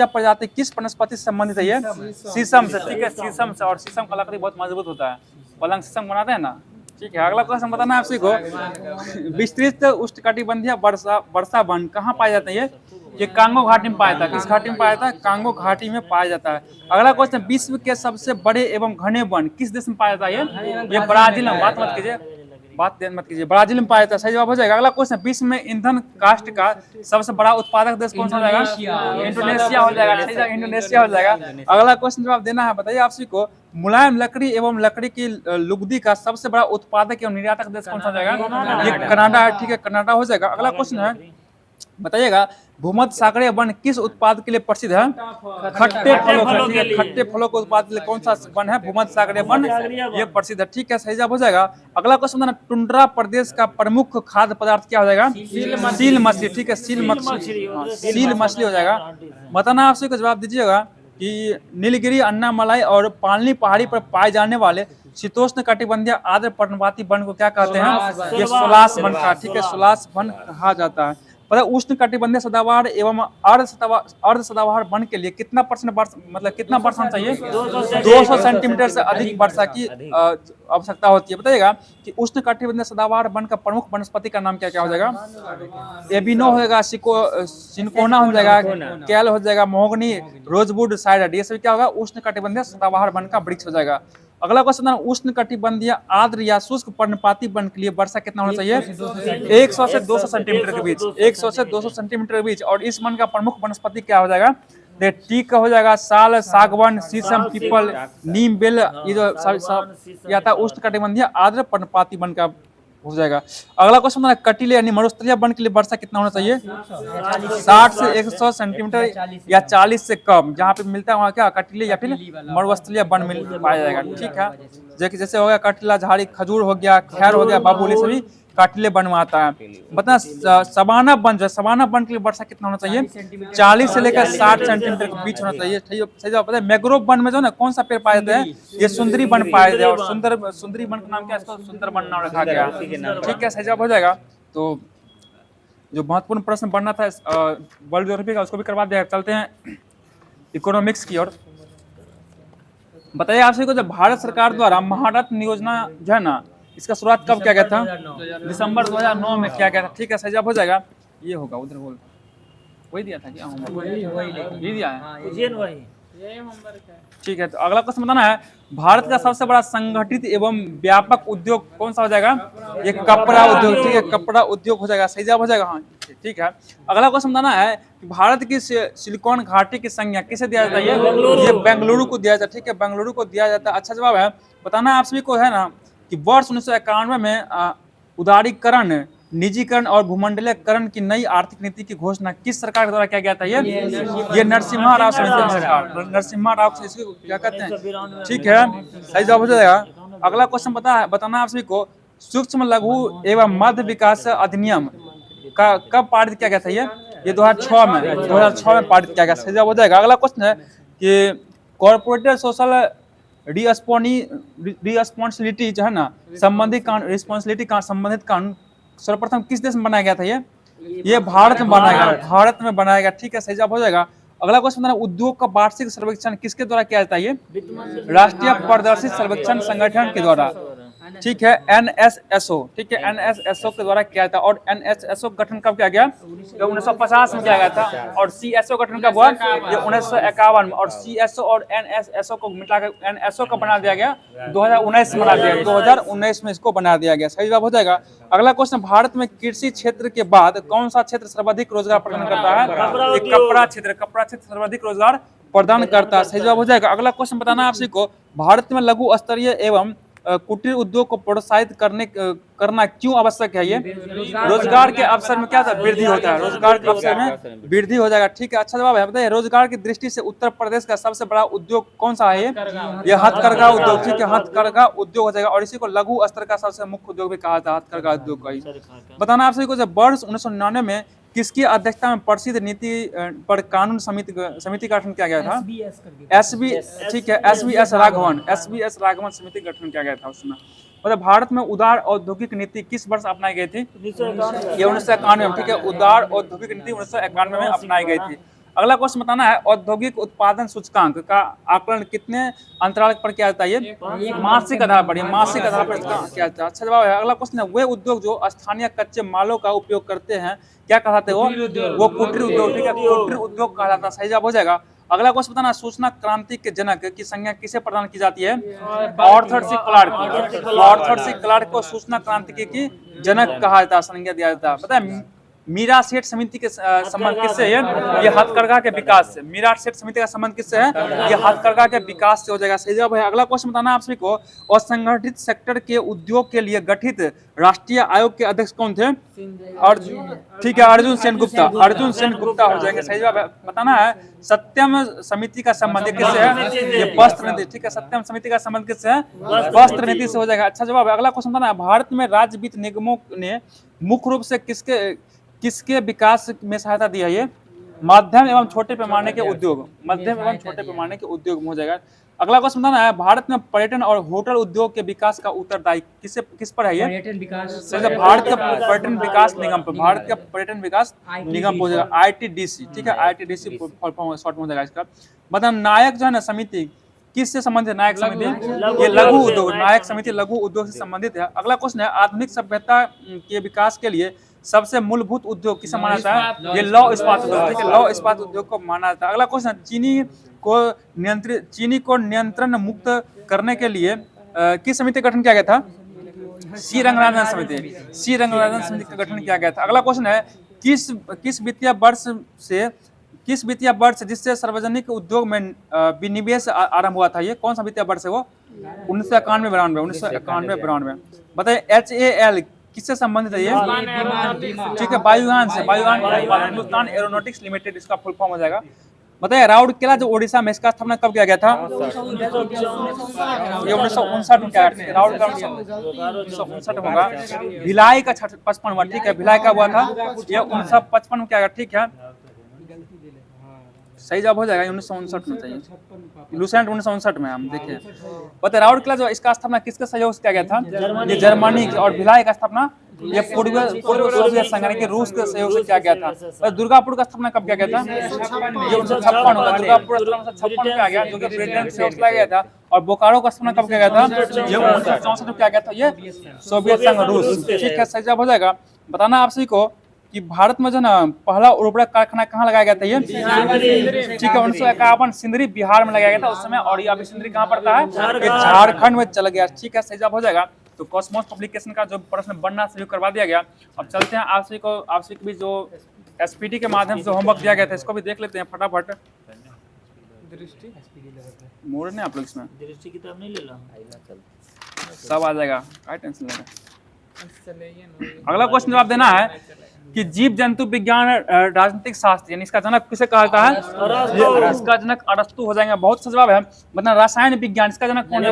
A: प्रजाति किस वनस्पति से संबंधित है? ये शीशम से, ठीक है। शीशम से, और शीशम का लकड़ी बहुत मजबूत होता है, पलंग शीशम बनाते हैं ना, ठीक है। अगला क्वेश्चन बताना है आपसे को, विस्तृत उष्णकटिबंधीय वर्षा वन कहाँ पाया जाता है? ये कांगो घाटी में पाया जाता है। किस घाटी में पाया जाता है? कांगो घाटी में पाया जाता है। अगला क्वेश्चन, विश्व के सबसे बड़े एवं घने वन किस देश में पाया जाता है? ये ब्राजील में, बात मत कीजिए, ब्राजील में पाया जाता है। सही जवाब हो जाएगा। अगला क्वेश्चन, विश्व में ईंधन काष्ठ का सबसे बड़ा उत्पादक देश कौन सा हो जाएगा? इंडोनेशिया हो जाएगा, सही जगह इंडोनेशिया हो जाएगा। अगला क्वेश्चन जवाब देना है। बताइए आपसी को, मुलायम लकड़ी एवं लकड़ी की लुगदी का सबसे बड़ा उत्पादक एवं निर्यातक देश कौन सा हो जाएगा? ये कनाडा है, ठीक है। कनाडा हो जाएगा। अगला क्वेश्चन है, बताइएगा, भूमध्य सागरीय वन किस उत्पाद के लिए प्रसिद्ध है? खट्टे फलों के लिए, खट्टे फलों के उत्पाद के लिए कौन सा वन है? भूमध्य सागरीय वन, ये प्रसिद्ध है, ठीक है। सही जवाब हो जाएगा। अगला क्वेश्चन है, टुंड्रा प्रदेश का प्रमुख खाद्य पदार्थ क्या हो जाएगा? सील मछली, ठीक है। सील मछली हो जाएगा। बताना आपसे को जवाब दीजिएगा कि नीलगिरी, अन्नामलाई और पालनी पहाड़ी पर पाए जाने वाले शीतोष्ण कटिबंधीय आर्द्र पर्णपाती वन को क्या कहते हैं? ये सुलास वन का, ठीक है। सुलास वन कहा जाता है। पता उष्ण कटिबंधीय सदाबहार एवं अर्ध सदाबहार वन के लिए कितना वर्षा चाहिए? 200 सेंटीमीटर से अधिक वर्षा की आवश्यकता होती है। बताइएगा कि उष्ण कटिबंधीय सदाबहार वन का प्रमुख वनस्पति का नाम क्या हो जाएगा? एबिनो हो जाएगा, सिनकोना हो जाएगा, कैल हो जाएगा, मोहगनी, रोजवुड, साइडर, ये सभी क्या होगा? उष्ण कटिबंधीय सदाबहार वन का वृक्ष हो जाएगा। अगला क्वेश्चन है, उष्ण कटिबंधीय आर्द्र या शुष्क पर्णपाती वन के लिए वर्षा कितना होना चाहिए? 100 से 200 सेंटीमीटर के बीच, 100 से 200 सेंटीमीटर के बीच। और इस वन का प्रमुख वनस्पति क्या हो जाएगा? टीक हो जाएगा, साल, सागवान, शीशम, पीपल, नीम, बेल, ये जो या था उष्ण कटिबंधीय आर्द्र पर्णपाती वन का हो जाएगा। अगला क्वेश्चन है, कटिले यानी मरुस्थलीय वन के लिए वर्षा कितना होना चाहिए? 60 से 100 सेंटीमीटर या 40 से कम। जहाँ पे मिलता है वहाँ क्या कटिले या फिर मरुस्थलीय वन मिल पाया जाएगा, ठीक है। जैसे हो गया कटिला, झाड़ी, खजूर हो गया, खैर हो गया, बाबुली, सभी कटिले वन में आता है। बता सवाना वन जो है, सवाना वन के लिए वर्षा कितना होना चाहिए? 40 से लेकर 60 सेंटीमीटर के बीच होना चाहिए। सही जवाब पता है। मैग्रोव वन में जो है ना कौन सा पेड़ पाए जाते हैं? ये सुंदरी वन पाए जाते हैं। और सुंदरी वन का नाम क्या है? इसको सुंदर वन नाम रखा गया, ठीक है। सही जवाब हो जाएगा। तो जो महत्वपूर्ण प्रश्न बनना था वर्ल्ड ज्योग्राफी का, उसको भी करवा दिया। चलते हैं इकोनॉमिक्स की ओर। बताइए आपसे को, जब भारत सरकार द्वारा महारत्न योजना जो है ना, इसका शुरुआत कब किया गया था? दिसंबर 2009 में किया गया था, ठीक है। सही जवाब हो जाएगा। ये होगा उधर बोल, वही दिया था क्या? वही दिया है, ठीक है। तो अगला क्वेश्चन बताना है, भारत का सबसे बड़ा संगठित एवं व्यापक उद्योग कौन सा हो जाएगा? ये कपड़ा उद्योग, ठीक है। कपड़ा उद्योग हो जाएगा। सही जवाब हो जाएगा, हाँ, ठीक है। अगला क्वेश्चन बताना है कि भारत की सिलिकॉन घाटी की संज्ञा किसे दिया जाता है? ये बेंगलुरु को दिया जाता है, ठीक है। बेंगलुरु को दिया जाता है। अच्छा जवाब है। बताना आप सभी को है ना कि वर्ष 1991 में उदारीकरण, निजीकरण और भूमंडलीकरण की नई आर्थिक नीति की घोषणा किस सरकार के द्वारा किया गया था? ये नरसिम्हा राव समिति सरकार, नरसिम्हा राव से इसको क्या कहते हैं? ठीक है, सही जवाब हो जाएगा। अगला क्वेश्चन बताना आप सभी को, सूक्ष्म लघु एवं मध्य विकास अधिनियम का कब पारित किया गया था? ये 2006 में पारित किया गया। सही जवाब हो जाएगा। अगला क्वेश्चन है कि कॉर्पोरेट सोशल रिस्पॉन्सिबिलिटी जो है ना संबंधित संबंधित कानून सर्वप्रथम किस देश में बनाया गया था? ये भारत में बनाया गया। ठीक है, सही जवाब हो जाएगा। अगला क्वेश्चन है, उद्योग का वार्षिक सर्वेक्षण किसके द्वारा किया जाता है? राष्ट्रीय प्रदर्शित सर्वेक्षण संगठन के द्वारा। ठीक है, NSSO। ठीक है, NSSO के द्वारा किया था। और NSSO गठन कब किया गया? 1950 में किया गया था। और CSO गठन कब हुआ? ये 1951 में। और CSO और NSSO को मिलाकर NSO का बना दिया गया 2019 में। 2019 में इसको बना दिया गया। सही जवाब हो जाएगा। अगला क्वेश्चन, भारत में कृषि क्षेत्र के बाद कौन सा क्षेत्र सर्वाधिक रोजगार प्रदान करता है? कपड़ा क्षेत्र सर्वाधिक रोजगार प्रदान करता है। सही जवाब हो जाएगा। अगला क्वेश्चन बताना आपसे को, भारत में लघु स्तरीय एवं कुटीर उद्योग को प्रोत्साहित करना क्यों आवश्यक है? ये रोजगार के अवसर में क्या था? वृद्धि होता है। रोजगार के अवसर में वृद्धि हो जाएगा। ठीक है, अच्छा जवाब है। बताइए, रोजगार की दृष्टि से उत्तर प्रदेश का सबसे बड़ा उद्योग कौन सा है? ये हथकरघा उद्योग। ठीक है, हथकरघा उद्योग हो जाएगा। और इसी को लघु स्तर का सबसे मुख्य उद्योग भी कहा था, हथकरघा उद्योग का। बताना आपसे को, जब वर्ष 1999 में किसकी अध्यक्षता में प्रसिद्ध नीति पर कानून समिति का गठन किया गया था? ठीक है, SBS राघवन समिति का गठन किया गया था उसमें। मतलब भारत में उदार औद्योगिक नीति किस वर्ष अपनाई गई थी? ये 1991 में। ठीक है, उदार औद्योगिक नीति 1991 में अपनाई गई थी। अगला क्वेश्चन बताना है, औद्योगिक उत्पादन सूचकांक का आकलन कितने अंतराल पर किया जाता है? ये मासिक आधार पर किया जाता है। अच्छा जवाब है। अगला क्वेश्चन है, वे उद्योग जो स्थानीय कच्चे मालों का उपयोग करते हैं क्या कहलाते हैं? वो कुटीर उद्योग। ठीक है, कुटीर उद्योग कहलाता है। सही जवाब हो जाएगा। अगला क्वेश्चन बताना, सूचना क्रांति के जनक की संज्ञा किसे प्रदान की जाती है? आर्थर सी क्लार्क को सूचना क्रांति की जनक कहा जाता है, संज्ञा दिया जाता है। पता है मीरा सेठ समिति के संबंध किससे है? ये हथकरघा के विकास से। मीरा सेठ समिति का संबंध किससे है? ये हथकरघा के विकास से हो जाएगा। सही जवाब है। अगला क्वेश्चन बताना आप सभी को, असंगठित सेक्टर के उद्योग के लिए गठित राष्ट्रीय आयोग के अध्यक्ष कौन थे? ठीक है, अर्जुन सेन गुप्ता हो जाएंगे। सही जवाब है। बताना है, सत्यम समिति का संबंध किससे है? ये वस्त्र नीति। ठीक है, सत्यम समिति का संबंध किससे है? वस्त्र नीति से हो जाएगा। अच्छा जवाब है। अगला क्वेश्चन बताना है, भारत में राज्य वित्त निगमों ने मुख्य रूप से किसके विकास में सहायता दी है? ये मध्यम एवं छोटे पैमाने के उद्योग में हो जाएगा। अगला क्वेश्चन बताना है, भारत में पर्यटन और होटल उद्योग के विकास का उत्तरदायी किस पर है? ये भारत का पर्यटन विकास निगम हो जाएगा, ITDC। ठीक है, ITDC शॉर्ट में हो जाएगा इसका। मतलब नायक जो है ना समिति किससे संबंधित है? नायक समिति ये लघु उद्योग, नायक समिति लघु उद्योग से संबंधित है। अगला क्वेश्चन है, आधुनिक सभ्यता के विकास के लिए सबसे मूलभूत उद्योग किसे माना जाता है? ये लौह इस्पात उद्योग। ठीक है, लौह इस्पात उद्योग को माना जाता है। अगला क्वेश्चन, चीनी को नियंत्रण मुक्त करने के लिए किस समिति का गठन किया गया था? सी रंगराजन समिति का गठन किया गया था। अगला क्वेश्चन है, किस वित्तीय वर्ष जिससे सार्वजनिक उद्योग में विनिवेश आरंभ हुआ था? ये कौन सा वित्तीय वर्ष है? वो 1991-92। बताइए, HAL किससे संबंधित है? ये ठीक है, वायुयान से। हिंदुस्तान एरोनॉटिक्स लिमिटेड इसका फुल फॉर्म हो जाएगा। बताइए, राउरकेला जो ओडिशा में, इसका स्थापना कब किया गया था? ये 1959 में किया गया। राउरकेला 1959 होगा। भिलाई का 55 हुआ। ठीक है, भिलाई का हुआ था ये 1955 में किया गया। ठीक है, सही जवाब हो जाएगा। 1959 में चाहिए, लुसेंट 1959 में। हम देखिए, बताइए, राउरकेला जो इसका स्थापना किसके सहयोग से किया गया था? ये जर्मनी। और भिलाई का स्थापना ये पूर्व सोवियत संघ के रूस के सहयोग से किया गया था। दुर्गापुर का स्थापना कब किया गया था? ये 1956 होगा। दुर्गापुर 1956 में किया गया, जो कि ब्रिटेन से किया गया था। और बोकारो का स्थापना कब किया गया था? ये 1964 में किया गया था, ये सोवियत संघ रूस। ठीक है, सही जवाब हो जाएगा। बताना आप सभी को कि भारत में जो ना पहला उर्वरक कारखाना कहाँ लगाया गया था? ये ठीक है, 1951 सिंदरी बिहार में लगाया गया था उस समय। और ये अभी सिंदरी कहाँ पड़ता है? ये झारखंड में चला गया। ठीक है, सही जवाब हो जाएगा। तो कॉस्मोस पब्लिकेशन का जो प्रश्न बनना शुरू करवा दिया गया। अब चलते हैं आप सभी को भी जो SPD के माध्यम से होमवर्क दिया गया था, इसको भी देख लेते हैं फटाफट। मोड़ ने आप लोग इसमें
B: दृष्टि किताब नहीं ले लो।
A: सब आ जाएगा, क्या टेंशन ले रहे हैं। अगला क्वेश्चन जवाब देना है कि जीव जंतु विज्ञान राजनीतिक शास्त्र यानी इसका जनक किसे कहा जाता है? इसका जनक अरस्तु हो जाएंगे। बहुत सा जवाब है। मतलब रसायन विज्ञान इसका जनक कौन है?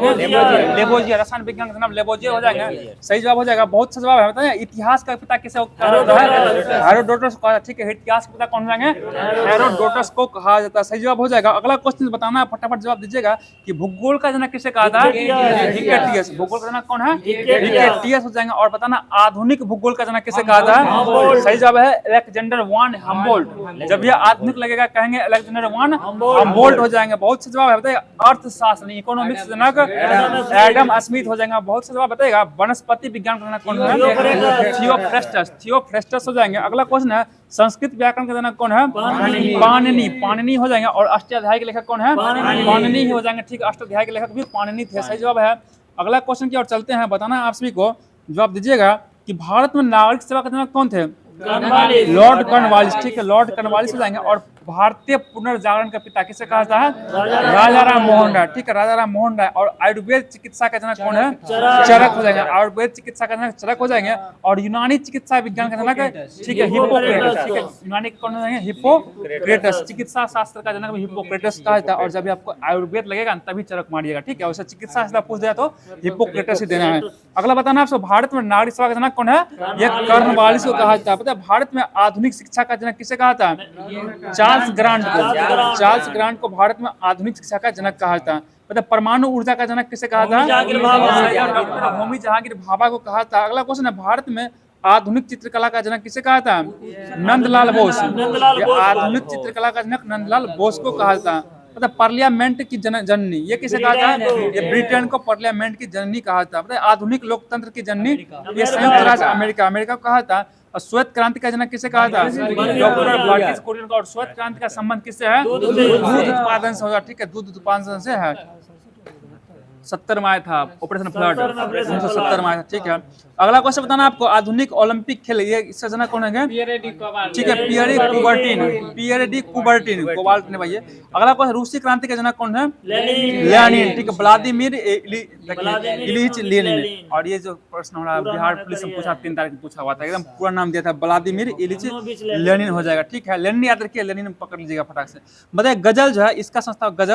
A: लेबोजियर। रसायन विज्ञान का जनक लेबोजियर हो जाएंगे, सही जवाब हो जाएगा। बहुत सा जवाब है। बताइए इतिहास का पिता किसे कहा जाता है? हेरोडोटस को कहा जाता है। ठीक है, इतिहास का पिता कौन हो जाएंगे? हेरोडोटस को कहा जाता है, सही जवाब हो जाएगा। अगला क्वेश्चन बताना है, फटाफट जवाब दीजिएगा कि भूगोल का जनक किसे कहा जाता है? हिकेटियस। भूगोल का जनक कौन है? हिकेटियस हो जाएंगे। और बताना आधुनिक भूगोल का जनक किसे कहा जाता है? सही जवाब है अलेक्जेंडर वान हम्बोल्ट। जब यह आधुनिक लगेगा कहेंगे अलेक्जेंडर वान हम्बोल्ट हो जाएंगे। बहुत से जवाब है। बताइए अर्थशास्त्र इकोनॉमिक्स जनक एडम स्मिथ हो जाएगा। बहुत से जवाब बताइएगा। वनस्पति विज्ञान का जनक कौन है? थियोफ्रेस्टस। थियोफ्रेस्टस हो जाएंगे। अगला क्वेश्चन है संस्कृत व्याकरण का जनक कौन है? पाणिनि। पाणिनि हो जाएंगे। और अष्टाध्यायी के लेखक कौन है? पाणिनि ही हो जाएंगे। ठीक, अष्टाध्यायी के लेखक भी पाणिनि थे, सही जवाब है। अगला क्वेश्चन की ओर चलते हैं। बताना है आप सभी को, जवाब दीजिएगा कि भारत में नागरिक सेवा का जनक कौन थे? Lord Cornwallis. ठीक है, लॉर्ड कॉर्नवालिस हो जाएंगे। और भारतीय पुनर्जागरण का पिता किसे कहा जाता है? राजा राम मोहन राय। ठीक है, राजा राम मोहन राय। और आयुर्वेद चिकित्सा का जनक कौन है? चरक हो जाएंगे। आयुर्वेद चिकित्सा का जनक चरक हो जाएंगे। और यूनानी चिकित्सा विज्ञान का जनक ठीक है हिप्पोक्रेटस। ठीक है, यूनानी कौन हो जाएंगे? हिप्पोक्रेटस। चिकित्सा शास्त्र का जनक हिप्पोक्रेटस कहा जाता है। और जब आपको आयुर्वेद लगेगा तभी चरक मारिएगा। ठीक है, वैसे चिकित्सा शास्त्र पूछ दिया तो हिप्पोक्रेटस ही देना है। अगला बताना आपसे, भारत में नागरिक सेवा का जनक कौन है? यह कॉर्नवालिस को कहा जाता है। पता है भारत में आधुनिक शिक्षा का जनक किसे कहा था? चार्ल्स ग्रांट को। चार्ल्स ग्रांट को भारत में आधुनिक शिक्षा का जनक कहा था। मतलब परमाणु ऊर्जा का जनक किसे कहा था? होमी जहांगीर भाभा को कहा था। अगला क्वेश्चन है, भारत में आधुनिक चित्रकला का जनक किसे कहा था? नंदलाल बोस। आधुनिक चित्रकला का जनक नंदलाल बोस को कहा था। मतलब पार्लियामेंट की जननी ये किसे कहा था? ये ब्रिटेन को पार्लियामेंट की जननी कहा था। मतलब आधुनिक लोकतंत्र की जननी ये संयुक्त राज्य अमेरिका को कहा था। और श्वेत क्रांति का जनक किसे कहा था? डॉक्टर ब्लाडिस कोरियन का। और श्वेत क्रांति का संबंध किससे है? दूध उत्पादन से होगा। ठीक है, दूध उत्पादन से है। 70 में आया था ऑपरेशन फ्लड, 1970 में आया था। ठीक है, अगला क्वेश्चन बताना आपको, आधुनिक ओलंपिक खेल ये इसका जनक कौन है? ठीक है, पियरे डी कुबर्टिन कोबाल्ट ने भाई। अगला क्वेश्चन, रूसी क्रांति का जनक कौन है? लेनिन। ठीक है, व्लादिमीर इलीच लेनिन। और ये जो प्रश्न हमारा बिहार पुलिस में पूछा 3 तारीख में पूछा हुआ था, एकदम पूरा नाम दिया था व्लादिमीर इलीच लेनिन हो जाएगा। ठीक है, लेनिन याद रखिए, लेनिन पकड़ लीजिएगा फटाक से। बताइए गजल जो है इसका संस्था गजल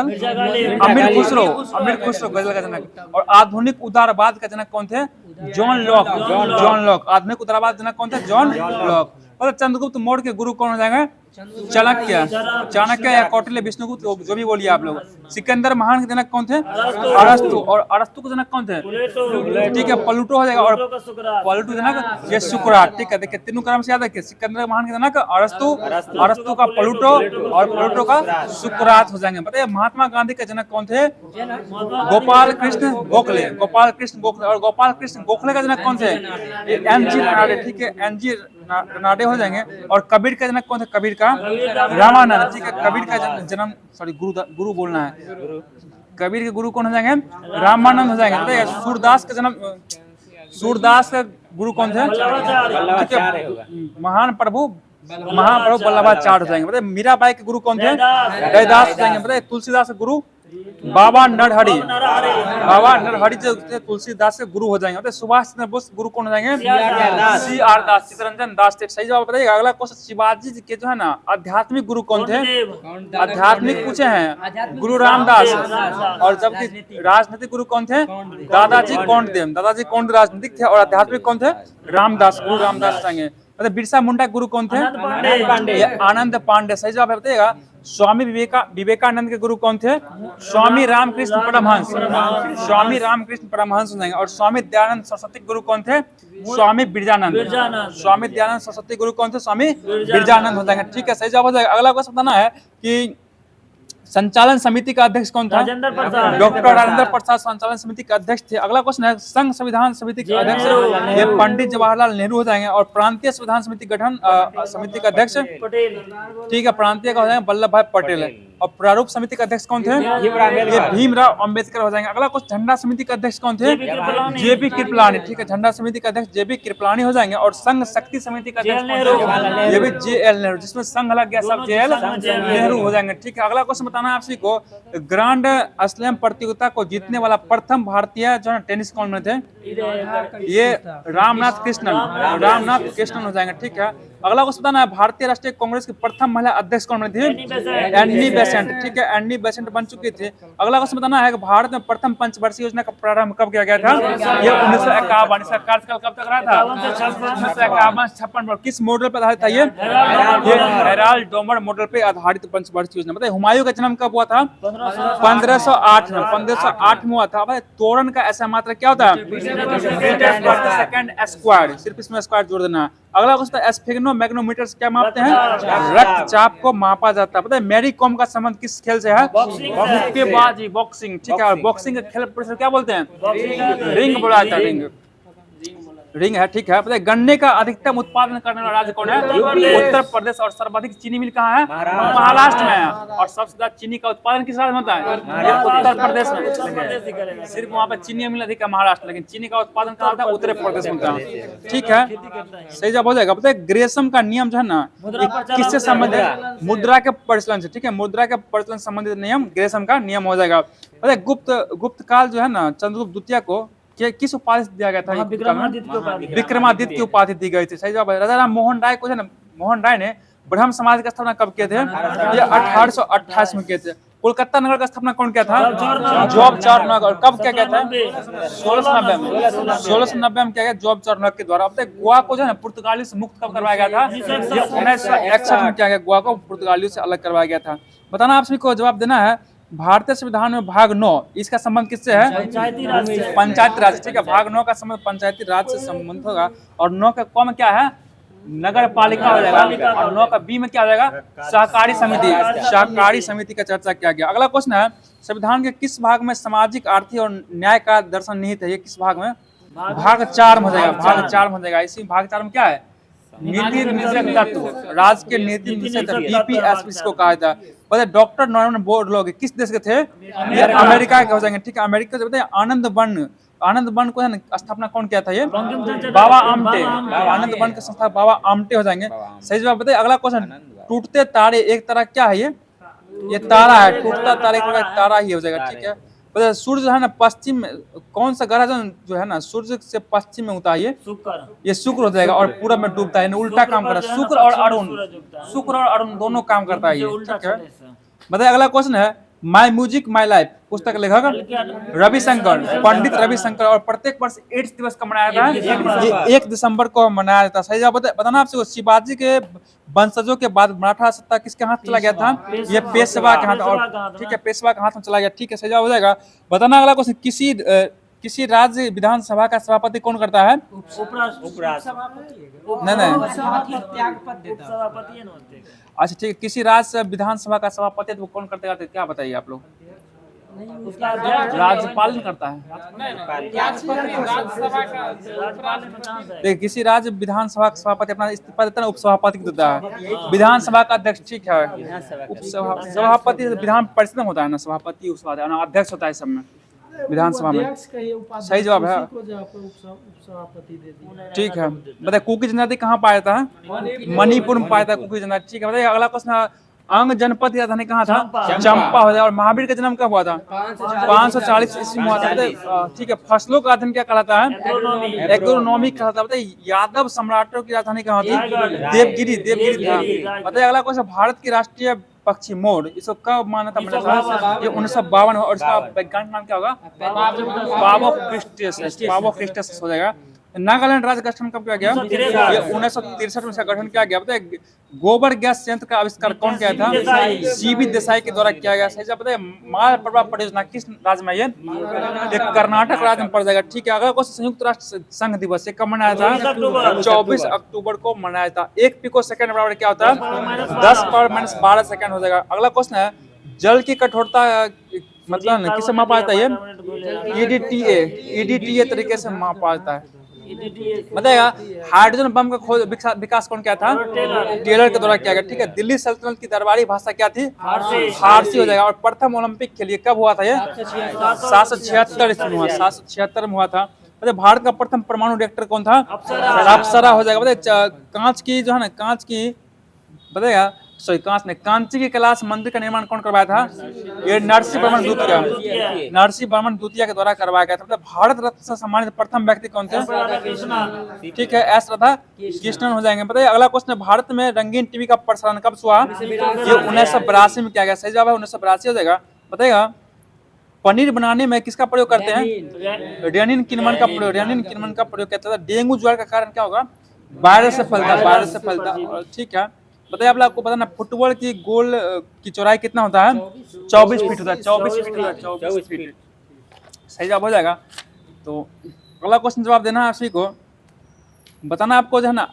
A: अमीर खुसरो गजल का जनक। और आधुनिक उदारवाद का जनक कौन थे? John Locke. आधुनिक उदारवाद जनक कौन थे? John Locke. और चंद्रगुप्त मौर्य के गुरु कौन हो जाएंगे? चाणक्य या कौटिल्य विष्णुगुप्त, जो भी बोलिए आप लोग। सिकंदर महान के जनक कौन थे? अरस्तु। और अरस्तु के जनक कौन थे? ठीक है, प्लूटो हो जाएगा। और प्लूटो जनक ये सुकरात। ठीक है, देखिए तीनों क्रम से याद रखिए। सिकंदर महान के जनक अरस्तु का प्लूटो और प्लूटो का सुकरात हो जाएंगे। बताइए महात्मा गांधी के जनक कौन थे? गोपाल कृष्ण गोखले। और गोपाल कृष्ण गोखले का जनक कौन थे? एमजी रनाडे। ठीक है, एमजी रनाडे हो जाएंगे। और कबीर का जनक कौन थे? कबीर का रामानंद। ठीक है, कबीर का जन्म गुरु बोलना है। कबीर के गुरु कौन हो जाएंगे? रामानंद हो जाएंगे। बताइए सूरदास का जन्म, सूरदास का गुरु कौन थे? ठीक है, महाप्रभु वल्लभाचार्य हो जाएंगे। बताइए मीराबाई के गुरु कौन थे? रैदास हो जाएंगे। बताइए तुलसीदास के गुरु बाबा नरहरि जो तुलसीदास के गुरु हो जाएंगे। बताइए सुभाष चंद्र बोस गुरु कौन हो जाएंगे? CR दास, चित्तरंजन दास। सही जवाब बताइएगा। अगला क्वेश्चन, शिवाजी जी के जो है ना आध्यात्मिक गुरु कौन थे? आध्यात्मिक पूछे हैं गुरु रामदास। और जबकि राजनीतिक गुरु कौन थे? दादाजी कोंडदेव राजनीतिक थे। और आध्यात्मिक कौन थे? रामदास, गुरु रामदास जाएंगे। मतलब बिरसा मुंडा गुरु कौन थे? आनंद पांडे। सही जवाब बताइएगा। स्वामी विवेकानंद के गुरु कौन थे? स्वामी रामकृष्ण परमहंस हो जाएंगे। और स्वामी दयानंद सरस्वती गुरु कौन थे? स्वामी दयानंद सरस्वती गुरु कौन थे? स्वामी बिरजानंद हो जाएंगे। ठीक है, सही जवाब हो जाएगा। अगला क्वेश्चन बताना है कि संचालन समिति का अध्यक्ष कौन था? डॉक्टर राजेंद्र प्रसाद संचालन समिति के अध्यक्ष थे। अगला क्वेश्चन है, संघ संविधान समिति के अध्यक्ष ये पंडित जवाहरलाल नेहरू हो जाएंगे। और प्रांतीय संविधान समिति गठन समिति का अध्यक्ष ठीक है प्रांतीय का हो जाएंगे वल्लभ भाई पटेल। और प्रारूप समिति के अध्यक्ष कौन थे? ये भीमराव अंबेडकर हो जाएंगे। अगला कुछ झंडा समिति के अध्यक्ष कौन थे? जेबी कृपलानी। ठीक है, झंडा समिति के अध्यक्ष जेबी कृपलानी हो जाएंगे। और संघ शक्ति समिति का अध्यक्ष कौन थे? ये भी JL नेहरू, जिसमें संघ लग गया सब JL नेहरू हो जाएंगे। ठीक है, अगला क्वेश्चन बताना है आप सभी को, ग्रांड स्लैम प्रतियोगिता को जीतने वाला प्रथम भारतीय जो है टेनिस कौन में थे? ये रामनाथ कृष्णन हो जाएंगे। ठीक है, अगला क्वेश्चन बताना है, भारतीय राष्ट्रीय कांग्रेस की प्रथम महिला अध्यक्ष कौन थी? Annie Besant. ठीक है, एनी बेसेंट बन चुकी थी। अगला क्वेश्चन बताना है कि भारत में प्रथम पंचवर्षीय योजना का प्रारंभ कब किया गया था? ये 1951। इसका कार्यकाल कब तक रहा था? 1951-56। किस मॉडल पर आधारित था? ये हेराल्ड डोमर मॉडल पे आधारित पंचवर्षीय योजना। बताइए हुमायूं का जन्म कब हुआ था? 1508 में। 1508 में हुआ था। भाई तोरण का ऐसा मात्रा क्या होता है? सेकंड स्क्वायर, सिर्फ इसमें स्क्वायर जोड़ देना। अगला क्वेश्चन, एस्फेग्नोमैग्नोमीटर से क्या मापते हैं? रक्तचाप को मापा जाता है। पता है मैरी कॉम का संबंध किस खेल से है? मुक्केबाजी, बॉक्सिंग। ठीक है, और बॉक्सिंग के खेल पर क्या बोलते हैं? रिंग बोला जाता है, रिंग है। ठीक है, पता है गन्ने का अधिकतम उत्पादन करने वाला राज्य कौन है? उत्तर प्रदेश। और सर्वाधिक चीनी मिल कहाँ है? महाराष्ट्र में है। और सबसे ज्यादा चीनी का उत्पादन किस राज्य में होता है? उत्तर प्रदेश में। सिर्फ वहाँ पे चीनी मिल अधिक है महाराष्ट्र, लेकिन चीनी का उत्पादन कहाँ होता है? उत्तर प्रदेश में होता है। ठीक है, सही जवाब हो जाएगा। पता है ग्रेसम का नियम जो है ना, किससे संबंधित है? मुद्रा के प्रचलन से। ठीक है, मुद्रा के प्रचलन संबंधित नियम ग्रेसम का नियम हो जाएगा। पता है गुप्त काल जो है ना, चंद्रगुप्त द्वितीय को किस उपाधि दिया गया था? विक्रमादित्य की उपाधि दी गई थी। सही जवाब है। राजा राम मोहन राय को, मोहन राय ने ब्रह्म समाज की स्थापना कब किए थे? ये 1828 में किए थे। कोलकाता नगर का स्थापना कौन किया था? जॉर्ज चार्नक। और कब क्या किया था? 1690 में। 1690 में क्या किया? जॉर्ज चार्नक के द्वारा। अब तक गोवा को जो है पुर्तगाली से मुक्त कब करवाया गया था? ये 1961 में क्या गया? गोवा को पुर्तगालियों से अलग करवाया गया था। बताना आप सभी को, जवाब देना है। भारतीय संविधान में भाग 9, इसका संबंध किससे है? पंचायती राज। ठीक है, भाग 9 का संबंध पंचायती राज से संबंध होगा। और 9 का क में क्या है? नगर पालिका हो जाएगा। और 9 का बी में क्या हो जाएगा? सहकारी समिति। सहकारी समिति का चर्चा किया गया। अगला क्वेश्चन है, संविधान के किस भाग में सामाजिक, आर्थिक और न्याय का दर्शन निहित है? ये किस भाग में? भाग 4 में हो जाएगा। भाग 4 में हो जाएगा। इसी भाग 4 में क्या है? नीति निषेध तत्व, राज्य के नीति निषेध DPSP इसको कहा था। पता है डॉक्टर नॉर्मन बोरलॉग किस देश के थे? ये अमेरिका के हो जाएंगे। ठीक है, अमेरिका से। बताइए आनंद वन को स्थापना कौन किया था? ये बाबा आमटे। आनंद वन के संस्था बाबा आमटे हो जाएंगे। सही जवाब बताइए। अगला क्वेश्चन, टूटते तारे एक तारा क्या है? ये तारा है। टूटता तारे एक तारा ही हो जाएगा। ठीक है, पता है सूर्य जो है ना पश्चिम में, कौन सा ग्रह जो है ना सूर्य से पश्चिम में होता है? ये शुक्र हो जाएगा। और पूरब में डूबता है, उल्टा काम करता है। शुक्र और अरुण दोनों काम करता है ये। ठीक है, बताइए अगला क्वेश्चन है, माई म्यूजिक माई लाइफ पुस्तक लेखक रविशंकर, पंडित रविशंकर। और प्रत्येक वर्ष एड्स दिवस का मनाया जाता है? ये 1 दिसंबर को मनाया जाता है। सही जवाब बताना आपसे, शिवाजी के वंशजों के बाद मराठा सत्ता किसके हाथ चला गया था? ये पेशवा के हाथ। और ठीक है, पेशवा के हाथ में चला गया। ठीक है, सही जवाब हो जाएगा। बताना अगला क्वेश्चन, किसी राज्य विधानसभा का सभापति कौन करता है? अच्छा ठीक है, किसी राज्य विधानसभा का सभापति वो कौन करता है? क्या बताइए आप लोग? राज्यपाल करता है। देखिए किसी राज्य विधानसभा का सभापति अपना इस्तीफा देता है, उपसभापति को देता है। विधानसभा का अध्यक्ष, ठीक है, उपसभापति विधान परिषद में होता है ना, सभापति उपसभापति अध्यक्ष होता है सब में विधानसभा में। सही जवाब है, ठीक है। बताइए कुकी जनजाति कहाँ पाया था? मणिपुर में पाया था कुकी जनजाति। ठीक है, बताइए अगला क्वेश्चन, अंग जनपद की राजधानी कहाँ था? चंपा हो जाए। और महावीर का जन्म कब हुआ था? 540 ईस्वी में हुआ था। ठीक है, फसलों का अध्ययन क्या कहलाता है? एग्रोनॉमी कहलाता है। बताइए यादव सम्राटों की राजधानी कहाँ थी? देवगिरी था। बताइए अगला क्वेश्चन, भारत की राष्ट्रीय पक्षी मोर, इसको कब मान्यता मिला था? ये 1952 और इसका वैज्ञानिक नाम क्या होगा? पावोक्रिस्टस हो जाएगा। नागालैंड राज्य का गठन कब किया गया? ये 1963 में इसका गठन किया गया। बताइए गोबर गैस संयंत्र का आविष्कार कौन किया था? CB देसाई के द्वारा किया गया। सही बताइए मालप्रभा परियोजना किस राज्य में? ये कर्नाटक राज्य में पड़ जाएगा। ठीक है, अगर कोई संयुक्त राष्ट्र संघ दिवस कब मनाया था? 24 अक्टूबर को मनाया था। 1 पिको सेकंड बराबर क्या होता है? 10⁻12 सेकंड हो जाएगा। अगला क्वेश्चन है, जल की कठोरता मतलब किससे मापा जाता है? ये EDTA तरीके से मापा जाता है। बताएगा हाइड्रोजन बम का खोज विकास कौन किया था? टेलर के द्वारा किया गया। ठीक है, दिल्ली सल्तनत की दरबारी भाषा क्या थी? फारसी हो जाएगा। और प्रथम ओलंपिक खेल ये कब हुआ था? ये 776 ईस्वी में हुआ, 776 में हुआ था। मतलब भारत का प्रथम परमाणु रिएक्टर कौन था? अप्सरा हो जाएगा। बताइए कांच की जो है ना, कांच की बताएगा, सॉरी कांच ने कांची के कैलाश मंदिर का निर्माण कौन करवाया था? ये नरसिंह वर्मन द्वितीय, नरसिंह वर्मन द्वितीय के द्वारा करवाया गया था। मतलब भारत रत्न से सम्मानित प्रथम व्यक्ति कौन थे? ठीक है, एस राधा कृष्णन हो जाएंगे। बताइए अगला क्वेश्चन है, भारत में रंगीन टीवी का प्रसारण कब हुआ? ये 1982 में किया गया। सही जवाब है 1982 हो जाएगा। बताइएगा पनीर बनाने में किसका प्रयोग करते हैं? रेनिन किण्वन का प्रयोग, रेनिन किण्वन का प्रयोग किया जाता है। डेंगू ज्वर का कारण क्या होगा? वायरस से फैलता, वायरस से फैलता। ठीक है, बताइए आप आपको पता ना फुटबॉल की गोल की चौड़ाई कितना होता है? 24 फीट होता है, 24 फीट होता है, 24 फीट। सही जवाब हो जाएगा। तो अगला क्वेश्चन जवाब देना है आप सभी को। बताना आपको जो है ना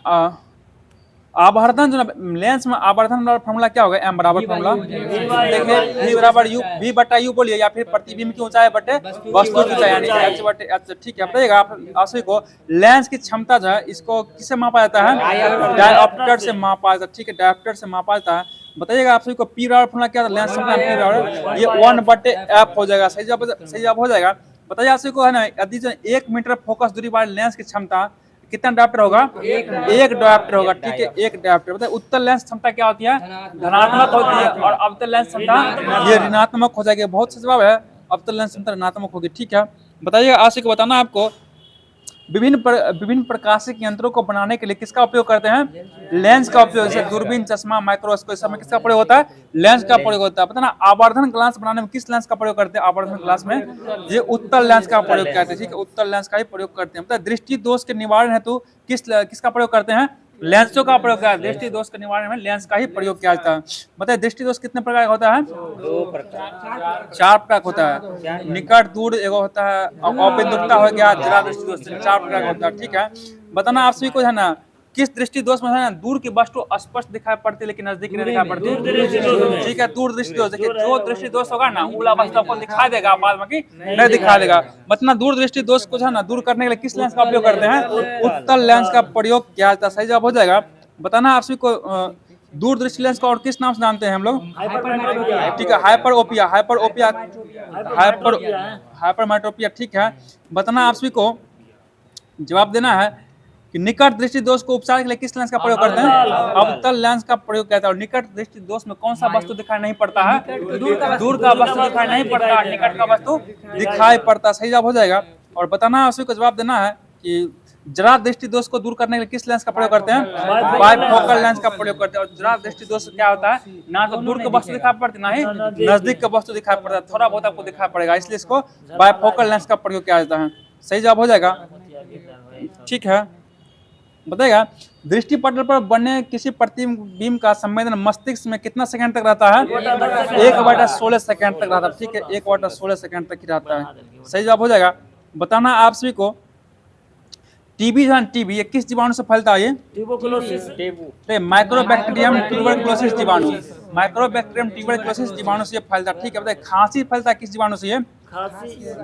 A: आवर्धन जो ना लेंस में आवर्धन फॉर्मूला क्या होगा? एम बराबर फॉर्मूला देखिए v बराबर u, v बटा u बोलिए, या फिर प्रतिबिंब की ऊंचाई बटे वस्तु की ऊंचाई यानी h बटे h। ठीक है, बताइएगा आप सभी को लेंस की क्षमता जो है इसको किससे मापा जाता है? डायोप्टर से मापा जाता है। ठीक है, डायोप्टर से मापा जाता है। बताइएगा आप सभी को p बराबर फॉर्मूला क्या था? लेंस क्षमता p बराबर ये 1 बटे f हो जाएगा। सही जवाब हो जाएगा। बताइए आप सभी को है ना, यदि जो 1 मीटर फोकस दूरी वाले लेंस की क्षमता कितना डायोप्टर होगा? एक डायोप्टर होगा। ठीक है, एक डायोप्टर। बताइए उत्तल लेंस क्षमता क्या होती है? धनात्मक होती है। और अवतल लेंस क्षमता ये ऋणात्मक हो जाएगी। बहुत सही जवाब है, अवतल लेंस क्षमता ऋणात्मक होगी। ठीक है, बताइए आशिक बताना आपको विभिन्न प्रकाशिक यंत्रों को बनाने के लिए किसका उपयोग करते हैं? लेंस का उपयोग। जैसे दूरबीन, चश्मा, माइक्रोस्कोप, सब में किसका प्रयोग होता है? लेंस का प्रयोग होता है। पता ना आवर्धन ग्लास बनाने में किस लेंस का प्रयोग करते हैं? आवर्धन ग्लास में ये उत्तल लेंस का प्रयोग करते हैं। ठीक है, उत्तल लेंस का ही प्रयोग करते हैं। मतलब दृष्टि दोष के निवारण हेतु किसका प्रयोग करते हैं? लेंसों का प्रयोग किया। दृष्टि दोष के निवारण में लेंस का ही प्रयोग किया जाता है। बताइए दृष्टि दोष कितने प्रकार का होता है? 4 प्रकार का होता है। निकट, दूर एगो होता है, अबिंदुकता हो गया, जरा दृष्टि दोष, 4 प्रकार का होता है। ठीक है, बताना आप सभी को है ना किस दृष्टि दोष में है ना दूर की वस्तु स्पष्ट दिखाई पड़ती है लेकिन नजदीक नहीं दिखाई पड़ती? ठीक है, दूर दृष्टि दोष। देखिए जो दृष्टि दोष होगा ना उला वस्तु आपको दिखाई देगा, बाद में की नहीं दिखाई देगा। मतलब दूर दृष्टि दोष को है ना दूर करने के लिए किस लेंस का उपयोग करते हैं? उत्तल लेंस का प्रयोग किया जाता है। सही जवाब हो जाएगा। बताना आप सभी को दूर दृष्टि लेंस को और किस नाम से जानते हैं हम लोग? ठीक है, हाइपरोपिया, हाइपरोपिया, हाइपरमेट्रोपिया। ठीक है, बताना आप सभी को जवाब देना है कि निकट दृष्टि दोष को उपचार के लिए किस लेंस का प्रयोग करते हैं? अवतल लेंस का प्रयोग किया जाता है। और निकट दृष्टि दोष में कौन सा वस्तु दिखाई नहीं पड़ता है? दूर का वस्तु दिखाई नहीं पड़ता, निकट का वस्तु दिखाई पड़ता। सही जवाब हो जाएगा। और बताना उसी को जवाब देना है कि जरा दृष्टि दोष को दूर करने के लिए किस लेंस का प्रयोग करते हैं? बाइफोकल लेंस का प्रयोग करते हैं। और जरा दृष्टि दोष क्या होता है? ना तो दूर का वस्तु दिखाई पड़ती, ना ही नजदीक का वस्तु दिखाई पड़ता है, थोड़ा बहुत आपको दिखाई पड़ेगा, इसलिए इसको बाइफोकल लेंस का प्रयोग किया जाता है। सही जवाब हो जाएगा। ठीक है, बताएगा दृष्टि पटल पर बने किसी प्रतिबिंब का संवेदन मस्तिष्क में कितना सेकंड तक रहता है? 1/16 सेकंड तक रहता है। ठीक है, 1/16 सेकंड तक ही रहता है। सही जवाब हो जाएगा। बताना आप सभी को टीबी जो है टीबी ये किस जीवाणु से फैलता है? ये माइक्रोबैक्टीरियम ट्यूबरकुलोसिस जीवाणु, माइक्रोबैक्टीरियम ट्यूबरकुलोसिस जीवाणु से फैलता है। ठीक है, बताइए खांसी फैलता है किस जीवाणु से?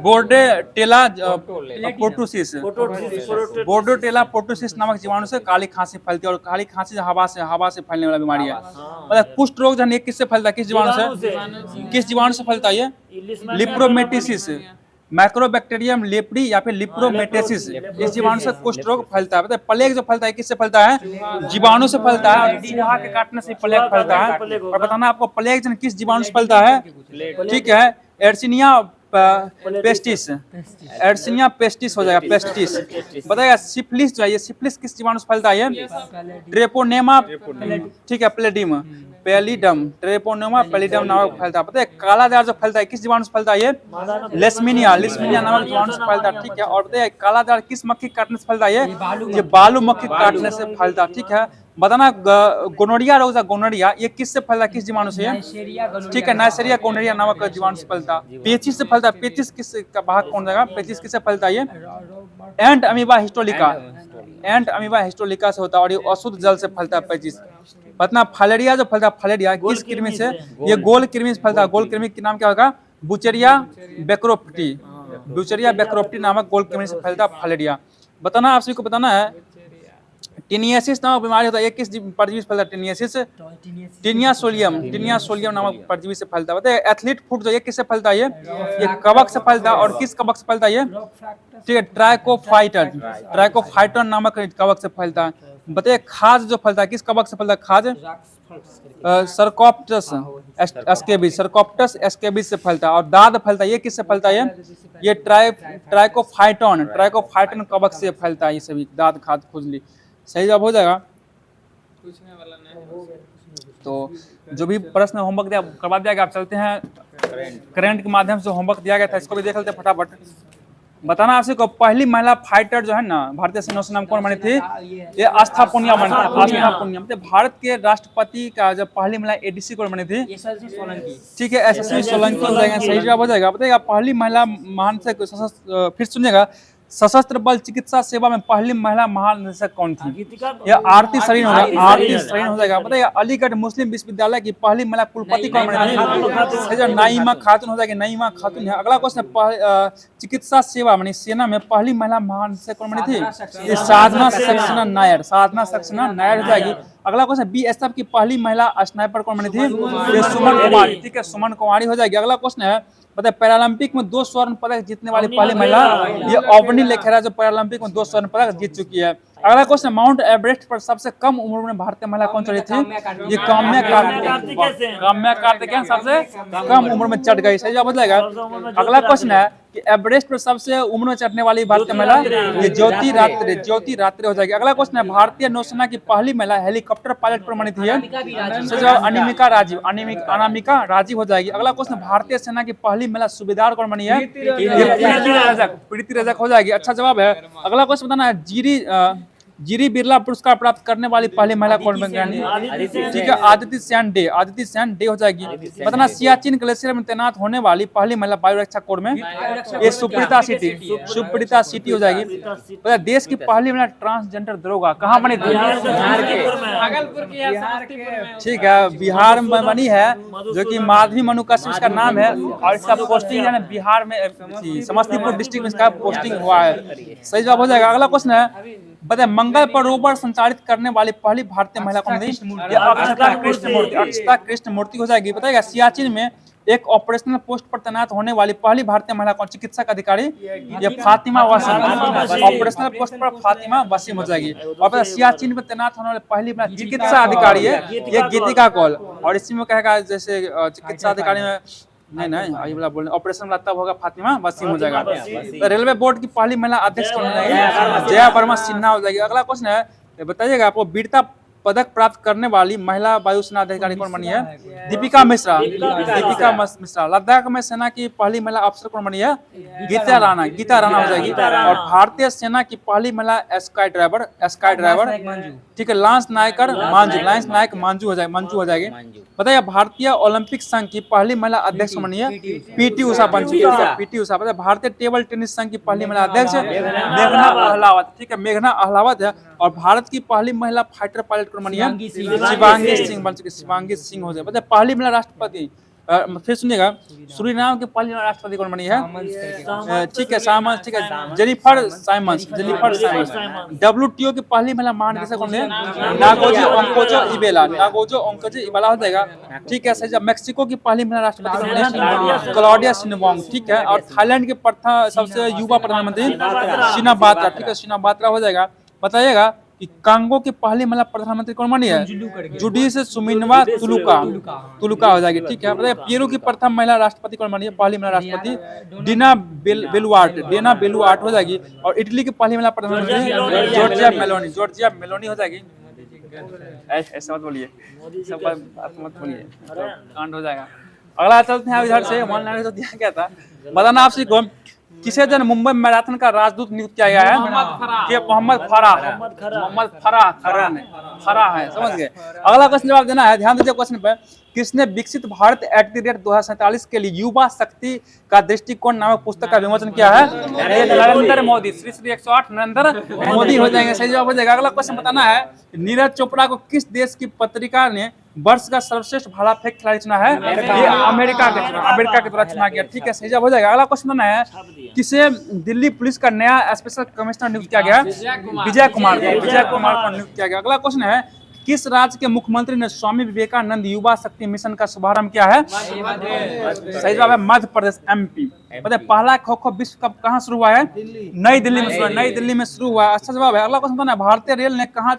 A: बोर्डेटेला पोर्टुसिस, बोर्डेटेला पोर्टुसिस नामक जीवाणु से काली खांसी फैलती है। और काली खांसी हवा से फैलने वाला बीमारी है। मतलब कुष्ठ रोग जो है किससे फैलता है? किस जीवाणु से? किस जीवाणु से फैलता है? ये लिप्रोमेटिसिस, माइक्रोबैक्टीरियम लेप्री या फिर लिप्रोमेटेसिस, इस जीवाणु से कुष्ठ रोग फैलता है। बताइए प्लेग जो फैलता है किससे फैलता है? जीवाणु से फैलता है। और चूहा के काटने से प्लेग फैलता है। और बताना आपको प्लेग जो किस जीवाणु से फैलता है? ठीक है, एर्सिनिया पेस्टिस, एर्सिनिया पेस्टिस हो जाएगा, पेस्टिस। बताइए सिफिलिस जो है ये सिफिलिस किस जीवाणु से फैलता है? ट्रेपोनेमा, ठीक है, पैलिडम, ट्रेपोनेमा पैलिडम नामक फैलता है। पता है काला जार जो फैलता है किस जीवाणु से फैलता है? ये लेशमिनिया, लिस्मिनिया नामक जीवाणु से फैलता है। ठीक है, और बताइए काला जार किस मक्खी काटने से फैलता है? ये बालू मक्खी काटने से फैलता है। ठीक है, बताना गोनोरिया रोग, गोनोरिया ये किससे फैलता है? किस जीवाणु से? ठीक है, नाइसेरिया गोनोरिया नामक जीवाणु से फैलता है। पेचिस से फैलता है। पेचिस किस का भाग कौन जाएगा? पेचिस किससे फैलता है? ये एंट अमीबा हिस्टोलिका, एंट अमीबा हिस्टोलिका से होता है। और ये अशुद्ध जल से फैलता है पेचिस। पतना फालेरिया जो फैलता है, फालेरिया किस कृमि से? ये गोल कृमि से फैलता है। गोल कृमि के नाम क्या होगा? बुचेरिया बेक्रोप्टी, बुचेरिया बेक्रोप्टी नामक गोल कृमि से फैलता है फालेरिया। बताना आप सभी को बताना है टीनियसिस नामक बीमारी होता है, ये किस परजीवी से फैलता है? टीनियसिस टीनिया सोलियम नामक परजीवी से फैलता है। बताइए एथलीट फुट जो ये किससे फैलता है? ये कवक से फैलता है। और किस कवक से फैलता है ये? ठीक है, ट्राइकोफाइटन नामक कवक से फैलता है। बताइए खाज जो फैलता है किस कवक से फैलता है? खाज सरकोप्टस एस्केबिस से फैलता है। और दाद फैलता है ये किससे फैलता है? ये ट्राइकोफाइटन कवक से फैलता है। ये सभी दाद खाद खुजली सही जवाब हो जाएगा। तो जो भी प्रश्न होमवर्क करवा दिया गया, आप चलते हैं करंट के माध्यम से होमवर्क दिया गया था, इसको भी देख लेते हैं फटाफट। बताना आपसे को पहली महिला फाइटर जो है ना भारतीय सेना में कौन बनी थी? ये आस्था पुनिया बनी थी। आस्था पुनिया मतलब भारत के राष्ट्रपति का जब पहली महिला एडीसी कौन बनी थी? ठीक है, एसएसवी सोलंकी हो जाएगा, सही जवाब हो जाएगा। बताइएगा पहली महिला महान से फिर सुनिएगा, सशस्त्र बल चिकित्सा सेवा में पहली महिला महानिदेशक कौन थी? यह आरती सरीन होगा, आरती सरीन हो जाएगा। बताइए अलीगढ़ मुस्लिम विश्वविद्यालय की पहली महिला कुलपति कौन बनी थी? नाइमा खातून हो जाएगी, नाइमा खातून है। अगला क्वेश्चन, चिकित्सा सेवा मानी सेना में पहली महिला महानिदेशक कौन बनी थी? ये साधना सक्सेना नायर, साधना सक्सेना नायर हो जाएगी। अगला क्वेश्चन, बीएसएफ की पहली महिला स्नाइपर कौन बनी थी? ये सुमन कुमारी, ठीक है, सुमन कुमारी हो जाएगी। अगला क्वेश्चन है, बताए पैरालंपिक में 2 स्वर्ण पदक जीतने वाली पहली महिला, ये अवनी लेखेरा जो पैरालंपिक में 2 स्वर्ण पदक जीत चुकी है। अगला क्वेश्चन, माउंट एवरेस्ट पर सबसे कम उम्र में भारतीय महिला कौन चढ़ी थी? ये काम्या कार्तिकेयन सबसे कम उम्र में चढ़ गई, सही जवाब हो जाएगा। अगला क्वेश्चन है कि एवरेस्ट पर सबसे उम्र में चढ़ने वाली भारतीय महिला, ये ज्योति रात्रे हो जाएगी। अगला क्वेश्चन है, भारतीय नौसेना की पहली महिला हेलीकॉप्टर पायलट पर बनी थी? अनामिका राजीव हो जाएगी। अगला क्वेश्चन, भारतीय सेना की पहली महिला सूबेदार कौन बनी है? प्रीति रजक हो जाएगी, अच्छा जवाब है। अगला क्वेश्चन बताना है, जीरी बिरला पुरस्कार प्राप्त करने वाली पहली महिला कौन बन गई? ठीक है, आदिति सेन डे हो जाएगी। बताना सियाचिन ग्लेशियर में तैनात होने वाली पहली महिला वायु रक्षा कोर में, ये सुप्रीता सिटी हो जाएगी। पता देश की पहली महिला ट्रांसजेंडर दरोगा कहाँ बनी थी? ठीक है, बिहार में बनी है, जो कि माधवी मनु कश्यप इसका नाम है। और इसका पोस्टिंग है बिहार में, समस्तीपुर डिस्ट्रिक्ट में इसका पोस्टिंग हुआ है, सही जवाब हो जाएगा। अगला क्वेश्चन है, बताए मंगल पर रोवर संचालित करने वाली पहली भारतीय महिला कौन थी? अक्षता कृष्णमूर्ति हो जाएगी। बताएगा सियाचिन में एक ऑपरेशनल पोस्ट पर तैनात होने वाली पहली भारतीय महिला कौन? चिकित्सक अधिकारी, ये फातिमा वसीम, ऑपरेशनल पोस्ट पर फातिमा वसीम हो जाएगी। और सियाचिन में तैनात होने वाली पहली महिला चिकित्सा अधिकारी है ये गीतिका कौल। और इसी में कहेगा जैसे चिकित्सा अधिकारी में नहीं वाला बोलने ऑपरेशन तब होगा फातिमा वसीम हो जाएगा। तो रेलवे बोर्ड की पहली महिला अध्यक्ष कौन है? जया वर्मा सिन्हा हो जाएगी। अगला क्वेश्चन है, बताइएगा आपको वीरता पदक प्राप्त करने वाली महिला वायुसेना अधिकारी कौन बनी है? दीपिका मिश्रा। लद्दाख में सेना की पहली महिला अफसर कौन बनी है? गीता राणा हो जाएगी। और भारतीय सेना की पहली महिला स्काई ड्राइवर, ठीक है, लांस नायक मंजू हो जाएगी। बताइए भारतीय ओलंपिक संघ की पहली महिला अध्यक्ष बनी है? पीटी उषा बन चुकी है, पीटी उषा। भारतीय टेबल टेनिस संघ की पहली महिला अध्यक्ष मेघना अहलावत, ठीक है, मेघना अहलावत है। और भारत की पहली महिला फाइटर पायलट कौन बनी है? शिवांगी सिंह बन चुकी, शिवांगी सिंह हो जाए। बताइए पहली महिला राष्ट्रपति, फिर सुनिएगा, सूरीनाम की पहली महिला राष्ट्रपति कौन बनी है? ठीक है, साइमंस, ठीक है, जेनिफर साइमंस। WTO की पहली महिला महानिदेशक कौन है? नागोजो ओंकोजो इबेला हो जाएगा, ठीक है। सही, मेक्सिको की पहली महिला राष्ट्रपति कौन है? क्लॉडिया शिनबोंग, ठीक है। और थाईलैंड के प्रथम सबसे युवा प्रधानमंत्री शिना बात्रा, ठीक है, शिना बात्रा हो जाएगा। बताइएगा कि कांगो की पहली महिला प्रधानमंत्री कौन बनी है? जुडिस सुमिनवा तुलुका हो जाएगी, ठीक है। बताइए पेरू की प्रथम महिला राष्ट्रपति कौन बनी है? पहली महिला राष्ट्रपति डीना बेलुआर्ट हो जाएगी। और इटली की पहली महिला प्रधानमंत्री जॉर्जिया मेलोनी हो जाएगी। ऐसा मत बोलिए, सब बात मत बोलिए, कांड हो जाएगा। अगला चलते हैं इधर से, ऑनलाइन तो दिया गया था। बताना आपसे किसे जन मुंबई मैराथन का राजदूत नियुक्त किया गया है? मोहम्मद फराह है, समझ गए। अगला क्वेश्चन जवाब देना है, ध्यान दीजिए क्वेश्चन पे। किसने विकसित भारत @2047 के लिए युवा शक्ति का दृष्टिकोण नामक पुस्तक का विमोचन किया है? नरेंद्र मोदी। श्री श्री 108 नरेंद्र मोदी हो जाएंगे, सही जवाब हो जाएगा। अगला क्वेश्चन बताना है, नीरज चोपड़ा को किस देश की पत्रिका ने वर्ष का सर्वश्रेष्ठ भाला फेंक खिलाड़ी चुना है? ये अमेरिका के द्वारा चुना गया, ठीक है, सही जवाब हो जाएगा। अगला क्वेश्चन बताना है, किसे दिल्ली पुलिस का नया स्पेशल कमिश्नर नियुक्त किया गया? विजय कुमार को नियुक्त किया गया। अगला क्वेश्चन है, किस राज्य के मुख्यमंत्री ने स्वामी विवेकानंद युवा शक्ति मिशन का शुभारंभ किया है? सही जवाब है मध्य प्रदेश, MP। पता है पहला खो-खो विश्व कप कहाँ शुरू हुआ है? नई दिल्ली में शुरू हुआ है। अच्छा जवाब है। अगला क्वेश्चन बताना है, भारतीय रेल ने कहाँ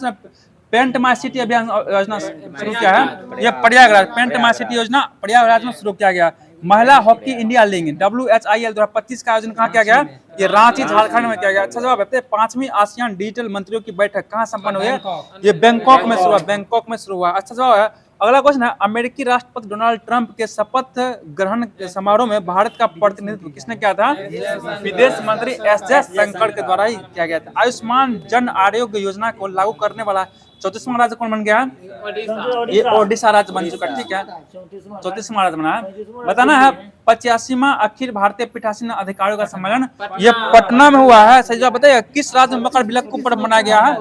A: पेंट माई सिटी अभियान योजना शुरू किया है? यह प्रयागराज, पेंट माई सिटी योजना प्रयागराज में शुरू किया गया। महिला हॉकी इंडिया लीग WHIL 2025 का आयोजन कहाँ किया गया? ये रांची झारखंड में किया गया। अच्छा जवाब है। 5वीं आसियान डिजिटल मंत्रियों की बैठक कहाँ संपन्न हुई है? ये बैंकॉक में शुरू हुआ। अच्छा जवाब है। अगला क्वेश्चन है, अमेरिकी राष्ट्रपति डोनाल्ड ट्रंप के शपथ ग्रहण समारोह में भारत का प्रतिनिधित्व किसने किया था? विदेश मंत्री S जयशंकर के द्वारा ही किया गया था। आयुष्मान जन आरोग्य योजना को लागू करने वाला 34वां राज्य कौन बन गया? ये ओडिशा राज्य बन चुका, ठीक है, 34वां राज्य बना है। बताना है, 85वां अखिल भारतीय पीठासीन अधिकारियों का सम्मेलन ये पटना में हुआ है। सही जवाब बताइएगा। किस राज्य में मकर विलक्कू पर्व मनाया गया है?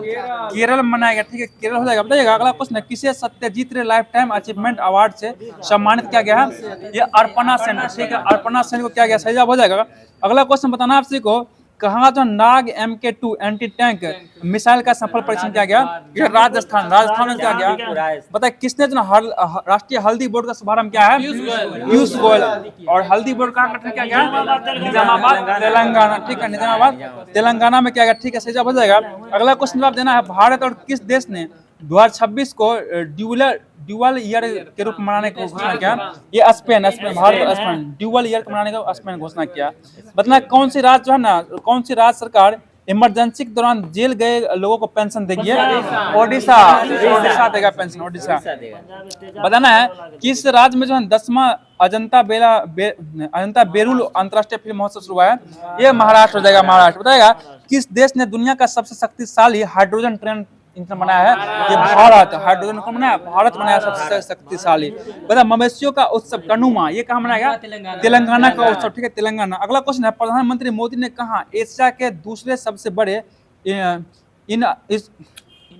A: केरल में मनाया गया, ठीक है, केरल हो जाएगा। बताइएगा। अगला क्वेश्चन है, किसे सत्यजीत रे लाइफ टाइम अचीवमेंट अवार्ड से सम्मानित किया गया है? ये अर्पणा सेन, ठीक है, अर्पणा सेन को किया गया। सही जवाब हो जाएगा। अगला क्वेश्चन बताना है आपसे को, कहाँ जो नाग MK2 एंटी टैंक मिसाइल का सफल परीक्षण किया गया? ये राजस्थान में किया गया। बताए किसने जो राष्ट्रीय हल्दी बोर्ड का शुभारंभ किया है? पीयूष गोयल। और हल्दी बोर्ड कहाँ गठन किया गया? निजामाबाद, तेलंगाना, ठीक है, निजामाबाद तेलंगाना में किया गया, ठीक है, सही जवाब हो जाएगा। अगला क्वेश्चन जवाब देना है, भारत और किस देश ने 2026 को ड्यूअल ईयर के रूप में मनाने की घोषणा किया? ये स्पेन, भारत और स्पेन ड्यूअल ईयर को मनाने का स्पेन घोषणा किया। बताना कौन सी राज्य सरकार इमरजेंसी के दौरान जेल गए लोगों को पेंशन देगी? ओडिशा देगा पेंशन, ओडिशा। बताना है, किस राज्य में जो है 10वां अजंता बेरुल अंतर्राष्ट्रीय फिल्म महोत्सव शुरू हुआ है? ये महाराष्ट्र हो जाएगा, महाराष्ट्र। बताएगा किस देश ने दुनिया का सबसे शक्तिशाली हाइड्रोजन ट्रेन इंजन बनाया है? ये भारत। हाइड्रोजन कौन बनाया? भारत बनाया सबसे शक्तिशाली। बता मवेशियों का उत्सव कनुमा ये कहाँ मनाया गया? तेलंगाना का उत्सव, ठीक है, तेलंगाना। अगला क्वेश्चन है, प्रधानमंत्री मोदी ने कहा एशिया के दूसरे सबसे बड़े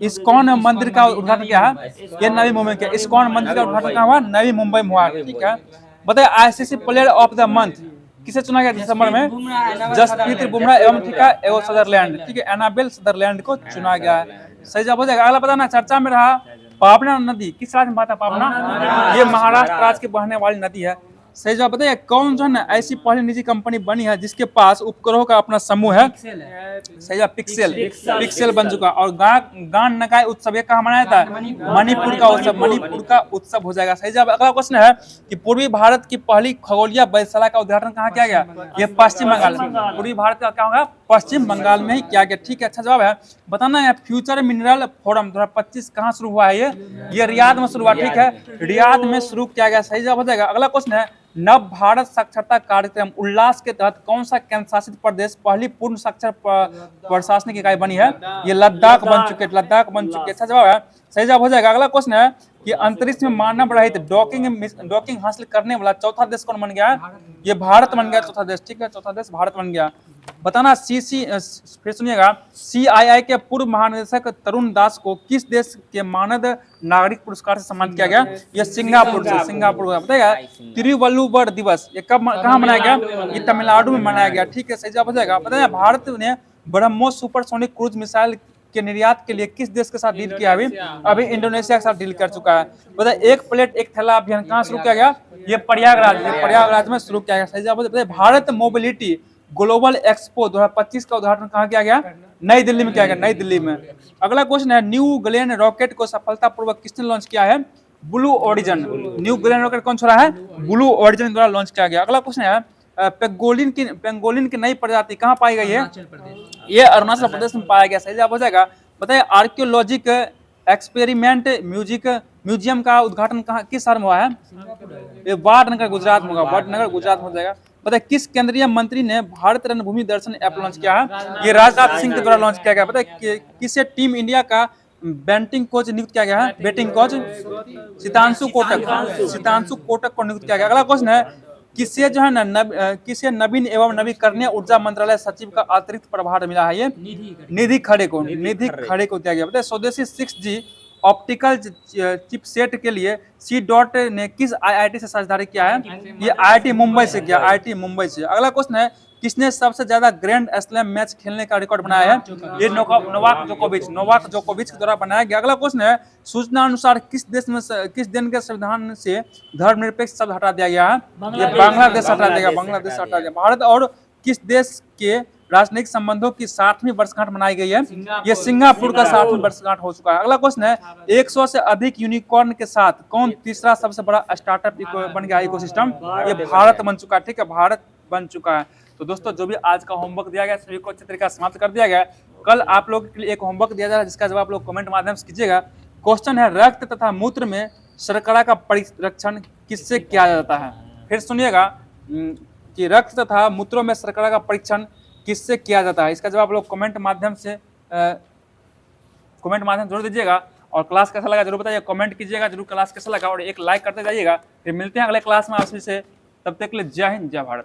A: इस्कॉन मंदिर का उद्घाटन किया है? ये नवी मुंबई किया। इस्कॉन मंदिर का उद्घाटन कहाँ हुआ? नवी मुंबई में हुआ, ठीक है। बताइए ICC player of the month किसे चुना गया दिसंबर में? जसप्रीत बुमराह एवं ठीक है एवं सदरलैंड, ठीक है, एनाबेल सदरलैंड को चुना गया है। सही जवाब हो जाएगा। अगला बताना, चर्चा में रहा पावना नदी किस राज्य में बहता है? पावना ये महाराष्ट्र राज्य की बहने वाली नदी है। सही जवाब बताइए। कौन जो है ना ऐसी पहली निजी कंपनी बनी है जिसके पास उपग्रहों का अपना समूह है? सही जवाब पिक्सेल बन चुका। और गान नगाई उत्सव ये कहाँ मनाया था? मणिपुर का उत्सव हो जाएगा। सही जवाब। अगला क्वेश्चन है कि पूर्वी भारत की पहली खगोलीय वेधशाला का उद्घाटन कहाँ किया गया? ये पश्चिम बंगाल। पूर्वी भारत का क्या होगा? पश्चिम बंगाल में ही किया गया, ठीक है, अच्छा जवाब है। बताना है, फ्यूचर मिनरल फोरम 2025 कहाँ शुरू हुआ है? ये रियाद में शुरू हुआ, ठीक है, रियाद में शुरू किया गया। सही जवाब हो जाएगा। अगला क्वेश्चन है, नव भारत साक्षरता कार्यक्रम उल्लास के तहत कौन सा केंद्र शासित प्रदेश पहली पूर्ण साक्षर प्रशासनिक इकाई बनी है? ये लद्दाख बन चुके, अच्छा जवाब है, सही जवाब हो जाएगा। अगला क्वेश्चन है कि अंतरिक्ष में मानव रहित डॉकिंग हासिल करने वाला चौथा देश कौन बन गया? ये भारत बन गया, चौथा देश, ठीक है, चौथा देश भारत बन गया। बताना, फिर सुनिएगा, CII के पूर्व महानिदेशक तरुण दास को किस देश के मानद नागरिक पुरस्कार से सम्मानित किया गया? ये सिंगापुर का। बताएगा तिरुवल्लुवर दिवस ये कहाँ मनाया गया? ये तमिलनाडु में मनाया गया, ठीक है, सही जवाब हो जाएगा। बताया भारत ने ब्रह्मोस सुपरसोनिक क्रूज मिसाइल के निर्यात के लिए किस देश के साथ डील किया? अभी इंडोनेशिया के साथ डील कर चुका है। बताया एक प्लेट एक थैला अभियान कहाँ शुरू किया गया? ये प्रयागराज में शुरू किया गया। सही जवाब बताइए। भारत मोबिलिटी ग्लोबल एक्सपो 2025 का उद्घाटन कहाँ किया गया? नई दिल्ली में किया गया, नई दिल्ली में। अगला क्वेश्चन है, न्यू ग्लेन रॉकेट को सफलतापूर्वक किसने लॉन्च किया है? Blue origin. New Glenn rocket कौन छोड़ा है? ब्लू ओरिजिन द्वारा लॉन्च किया गया। अगला क्वेश्चन है, पेंगोलिन की नई प्रजाति कहाँ पाई गई है? ये अरुणाचल प्रदेश में पाया गया। सही जवाब हो जाएगा। बताइए आर्कियोलॉजिक एक्सपेरिमेंट म्यूजियम का उद्घाटन कहाँ किस शहर में हुआ है? ये वाडनगर गुजरात में होगा, वाडनगर गुजरात में हो जाएगा। बताइए किस केंद्रीय मंत्री ने भारत रणभूमि दर्शन ऐप लॉन्च किया है? ये राजनाथ सिंह के द्वारा लॉन्च किया गया। बताइए किसे टीम इंडिया का बैटिंग कोच नियुक्त किया गया है, बैटिंग कोच सितांशु कोटक को नियुक्त किया गया। अगला क्वेश्चन है, किसे जो है ना किसे नवीन एवं नवीकरणीय ऊर्जा मंत्रालय सचिव का अतिरिक्त प्रभार मिला है? ये निधि खड़े को दिया गया। बताइए स्वदेशी 6G ऑप्टिकल चिपसेट के लिए C.डॉट ने किस IIT से साझेदारी किया है? ये IIT मुंबई से किया, IIT मुंबई से। अगला क्वेश्चन है, किसने सबसे ज्यादा ग्रैंड स्लैम मैच खेलने का रिकॉर्ड बनाया है? ये नोवाक जोकोविच के द्वारा बनाया गया। अगला क्वेश्चन है, सूचना अनुसार किस दिन के संविधान से धर्मनिरपेक्ष शब्द हटा दिया गया है? ये बांग्लादेश हटा दिया गया। भारत और किस देश के राजनयिक संबंधों की 60वीं वर्षगांठ मनाई गई है? ये सिंगापुर का 60वीं वर्षगांठ हो चुका है। अगला क्वेश्चन है, 100 से अधिक यूनिकॉर्न के साथ कौन तीसरा सबसे बड़ा स्टार्टअप बन गया इकोसिस्टम? ये भारत बन चुका है। ठीक है, भारत बन चुका है। तो दोस्तों जो भी आज का होमवर्क दिया गया सभी को अच्छे तरीके से समाप्त कर दिया गया। कल आप लोगों के लिए एक होमवर्क दिया जा रहा है जिसका जवाब आप लोग कमेंट माध्यम से कीजिएगा। क्वेश्चन है, रक्त तथा मूत्र में शर्करा का परीक्षण किससे किया जाता है? फिर सुनिएगा कि रक्त तथा मूत्रों में शर्करा का परीक्षण किससे किया जाता है? इसका जवाब आप लोग कमेंट माध्यम से जरूर दीजिएगा। और क्लास कैसा लगा जरूर बताइए, कमेंट कीजिएगा जरूर क्लास कैसा लगा, और एक लाइक करते जाइएगा। फिर मिलते हैं अगले क्लास में आपसे। तब तक के लिए जय हिंद, जय भारत।